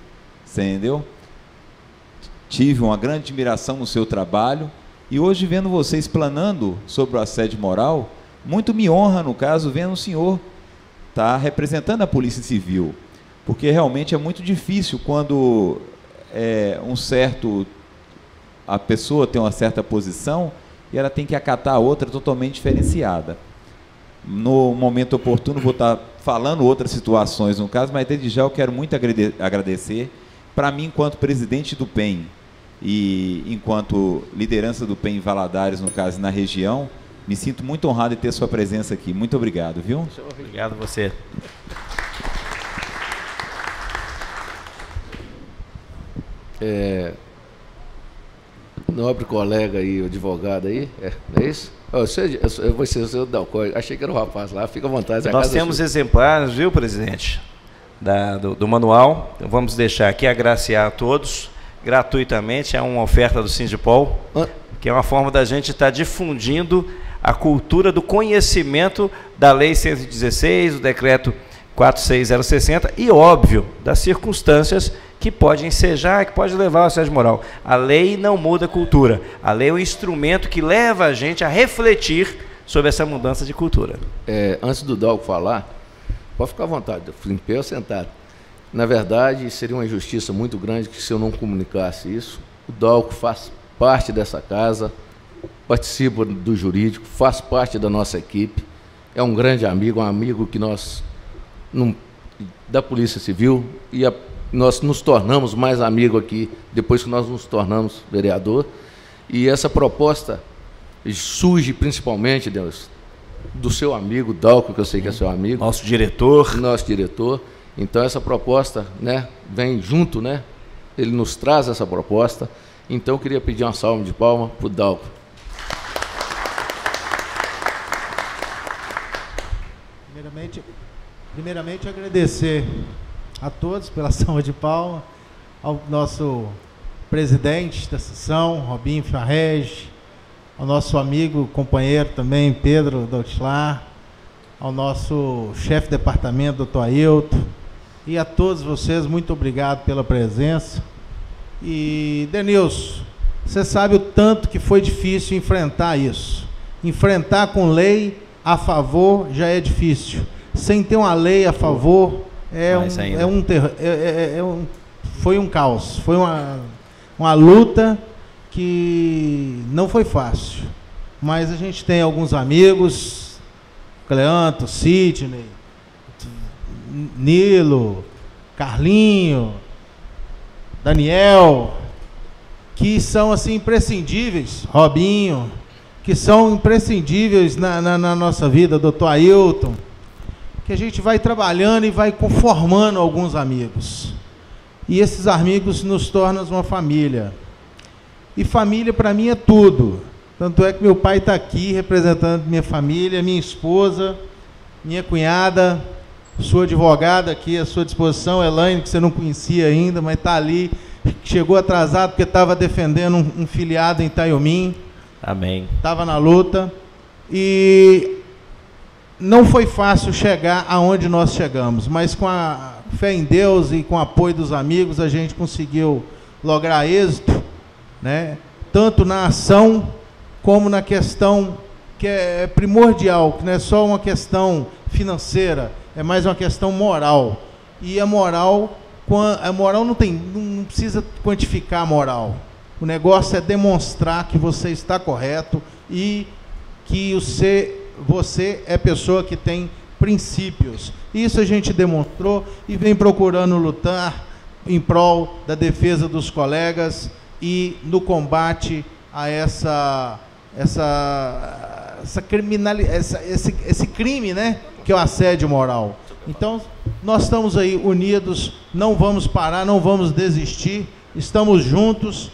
você entendeu? Tive uma grande admiração no seu trabalho. E hoje, vendo você explanando sobre o assédio moral, muito me honra, no caso, vendo o senhor estar representando a Polícia Civil, porque realmente é muito difícil quando a pessoa tem uma certa posição e ela tem que acatar a outra totalmente diferenciada. No momento oportuno vou estar falando outras situações, no caso, mas desde já eu quero muito agradecer, para mim, enquanto presidente do PEN, e enquanto liderança do PEN em Valadares, no caso, na região, me sinto muito honrado de ter sua presença aqui. Muito obrigado, viu? Obrigado a você. Nobre colega aí, o advogado aí, não é isso? Eu vou ser o senhor Dalcoy, achei que era o rapaz lá, fica à vontade. Nós temos exemplares, viu, presidente, do manual. Então, vamos deixar aqui, agraciar a todos gratuitamente. É uma oferta do Sindipol, que é uma forma da gente estar difundindo a cultura do conhecimento da Lei 116, do Decreto 46060 e, óbvio, das circunstâncias que podem ensejar, que pode levar ao assédio moral. A lei não muda a cultura. A lei é um instrumento que leva a gente a refletir sobre essa mudança de cultura. Antes do Dalco falar, pode ficar à vontade, em pé ou sentado. Na verdade, seria uma injustiça muito grande que se eu não comunicasse isso. O Dalco faz parte dessa casa, participa do jurídico, faz parte da nossa equipe, é um grande amigo, um amigo que nós, da Polícia Civil, e nós nos tornamos mais amigos aqui, depois que nós nos tornamos vereador, e essa proposta surge principalmente, Deus, do seu amigo Dalco, que eu sei que é seu amigo. Nosso diretor. Nosso diretor. Então, essa proposta, né, vem junto, né? Ele nos traz essa proposta. Então, eu queria pedir uma salva de palmas para o Dalco. Primeiramente, agradecer a todos pela salva de palmas, ao nosso presidente da sessão, Robinho Farrege, ao nosso amigo, companheiro também, Pedro Dautilar, ao nosso chefe de departamento, doutor Ailton, e a todos vocês, muito obrigado pela presença. E, Denilson, você sabe o tanto que foi difícil enfrentar isso. Enfrentar com lei a favor já é difícil. Sem ter uma lei a favor, foi um caos, foi uma luta que não foi fácil. Mas a gente tem alguns amigos, Cleanto, Sidney, Nilo, Carlinho, Daniel, que são assim imprescindíveis, Robinho, que são imprescindíveis na nossa vida, doutor Ailton, que a gente vai trabalhando e vai conformando alguns amigos. E esses amigos nos tornam uma família. E família para mim é tudo. Tanto é que meu pai está aqui representando minha família, minha esposa, minha cunhada, sua advogada aqui à sua disposição, Elaine, que você não conhecia ainda, mas está ali, chegou atrasado porque estava defendendo um filiado em Itaiumim. Amém. Estava na luta. E não foi fácil chegar aonde nós chegamos, mas com a fé em Deus e com o apoio dos amigos, a gente conseguiu lograr êxito, né? Tanto na ação, como na questão que é primordial, que não é só uma questão financeira, é mais uma questão moral. E a moral não precisa quantificar a moral. O negócio é demonstrar que você está correto e que você é pessoa que tem princípios. Isso a gente demonstrou e vem procurando lutar em prol da defesa dos colegas e no combate a esse crime, né, que é o assédio moral. Então, nós estamos aí unidos, não vamos parar, não vamos desistir, estamos juntos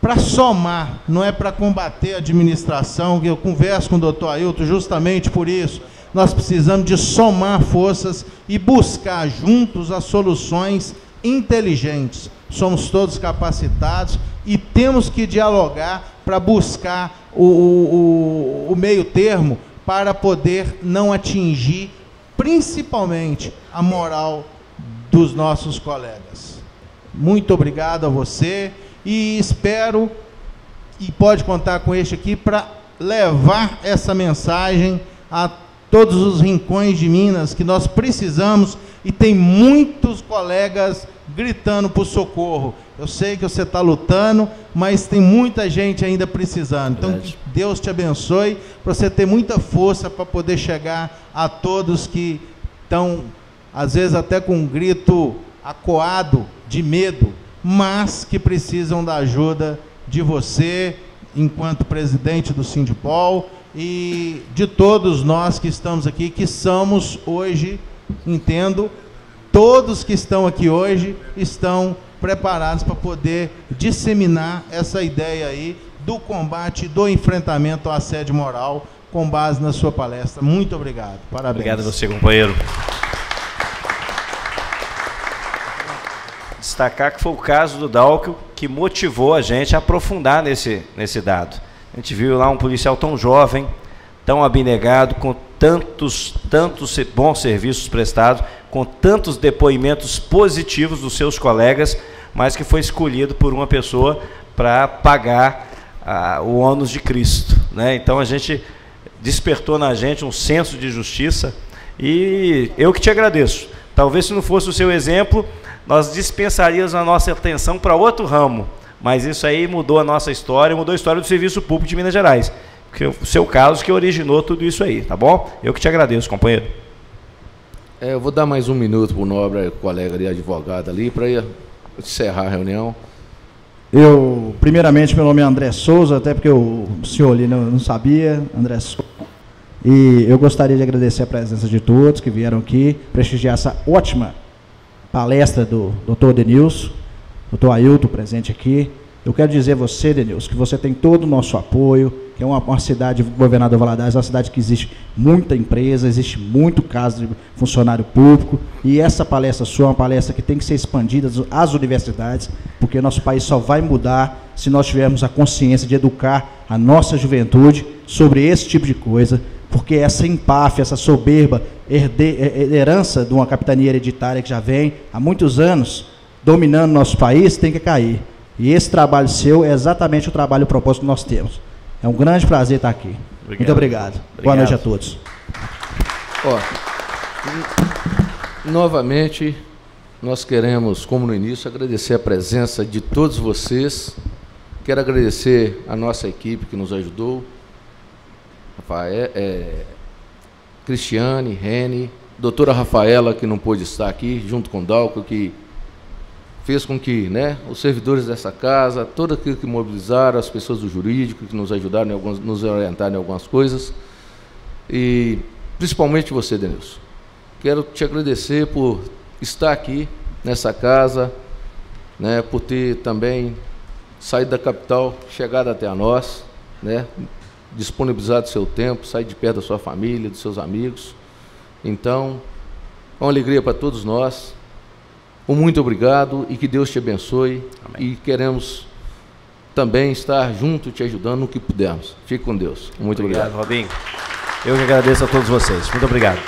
para somar, não é para combater a administração, que eu converso com o doutor Ailton justamente por isso. Nós precisamos de somar forças e buscar juntos as soluções inteligentes. Somos todos capacitados e temos que dialogar para buscar o meio termo para poder não atingir principalmente a moral dos nossos colegas. Muito obrigado a você. E espero, e pode contar com este aqui, para levar essa mensagem a todos os rincões de Minas, que nós precisamos, e tem muitos colegas gritando por socorro. Eu sei que você está lutando, mas tem muita gente ainda precisando. Então, que Deus te abençoe, para você ter muita força para poder chegar a todos que estão, às vezes, até com um grito acuado de medo, mas que precisam da ajuda de você, enquanto presidente do Sindipol, e de todos nós que estamos aqui, que somos hoje, entendo, todos que estão aqui hoje estão preparados para poder disseminar essa ideia aí do combate, do enfrentamento ao assédio moral, com base na sua palestra. Muito obrigado. Parabéns. Obrigado a você, companheiro. Destacar que foi o caso do Dalco que motivou a gente a aprofundar nesse dado. A gente viu lá um policial tão jovem, tão abnegado, com tantos bons serviços prestados, com tantos depoimentos positivos dos seus colegas, mas que foi escolhido por uma pessoa para pagar o ônus de Cristo, né? Então a gente despertou na gente um senso de justiça e eu que te agradeço. Talvez se não fosse o seu exemplo, nós dispensaríamos a nossa atenção para outro ramo, mas isso aí mudou a nossa história, mudou a história do Serviço Público de Minas Gerais, porque o seu caso que originou tudo isso aí, tá bom? Eu que te agradeço, companheiro. Eu vou dar mais um minuto para o nobre colega ali, advogado ali, para encerrar a reunião. Primeiramente, meu nome é André Souza, até porque o senhor ali não sabia, André Souza. E eu gostaria de agradecer a presença de todos que vieram aqui, prestigiar essa ótima palestra do Dr. Denilson, Dr. Ailton presente aqui. Eu quero dizer a você, Denilson, que você tem todo o nosso apoio, que é uma cidade, Governador Valadares, é uma cidade que existe muita empresa, existe muito caso de funcionário público, e essa palestra sua é uma palestra que tem que ser expandida às universidades, porque nosso país só vai mudar se nós tivermos a consciência de educar a nossa juventude sobre esse tipo de coisa, porque essa empáfia, essa soberba herança de uma capitania hereditária que já vem há muitos anos dominando nosso país tem que cair. E esse trabalho seu é exatamente o trabalho propósito que nós temos. É um grande prazer estar aqui. Muito obrigado. Boa noite a todos. Novamente, nós queremos, como no início, agradecer a presença de todos vocês. Quero agradecer a nossa equipe que nos ajudou, Cristiane, Rene, doutora Rafaela, que não pôde estar aqui, junto com o Dalco, que fez com que, né, os servidores dessa casa, todo aquilo que mobilizaram, as pessoas do jurídico, que nos ajudaram, nos orientaram em algumas coisas, e principalmente você, Denilson. Quero te agradecer por estar aqui nessa casa, né, por ter também saído da capital, chegado até a nós, né, disponibilizado seu tempo, sair de perto da sua família, dos seus amigos. Então, é uma alegria para todos nós. Muito obrigado e que Deus te abençoe. Amém. E queremos também estar junto, te ajudando no que pudermos. Fique com Deus. Muito obrigado. Obrigado, Robinho. Eu que agradeço a todos vocês. Muito obrigado.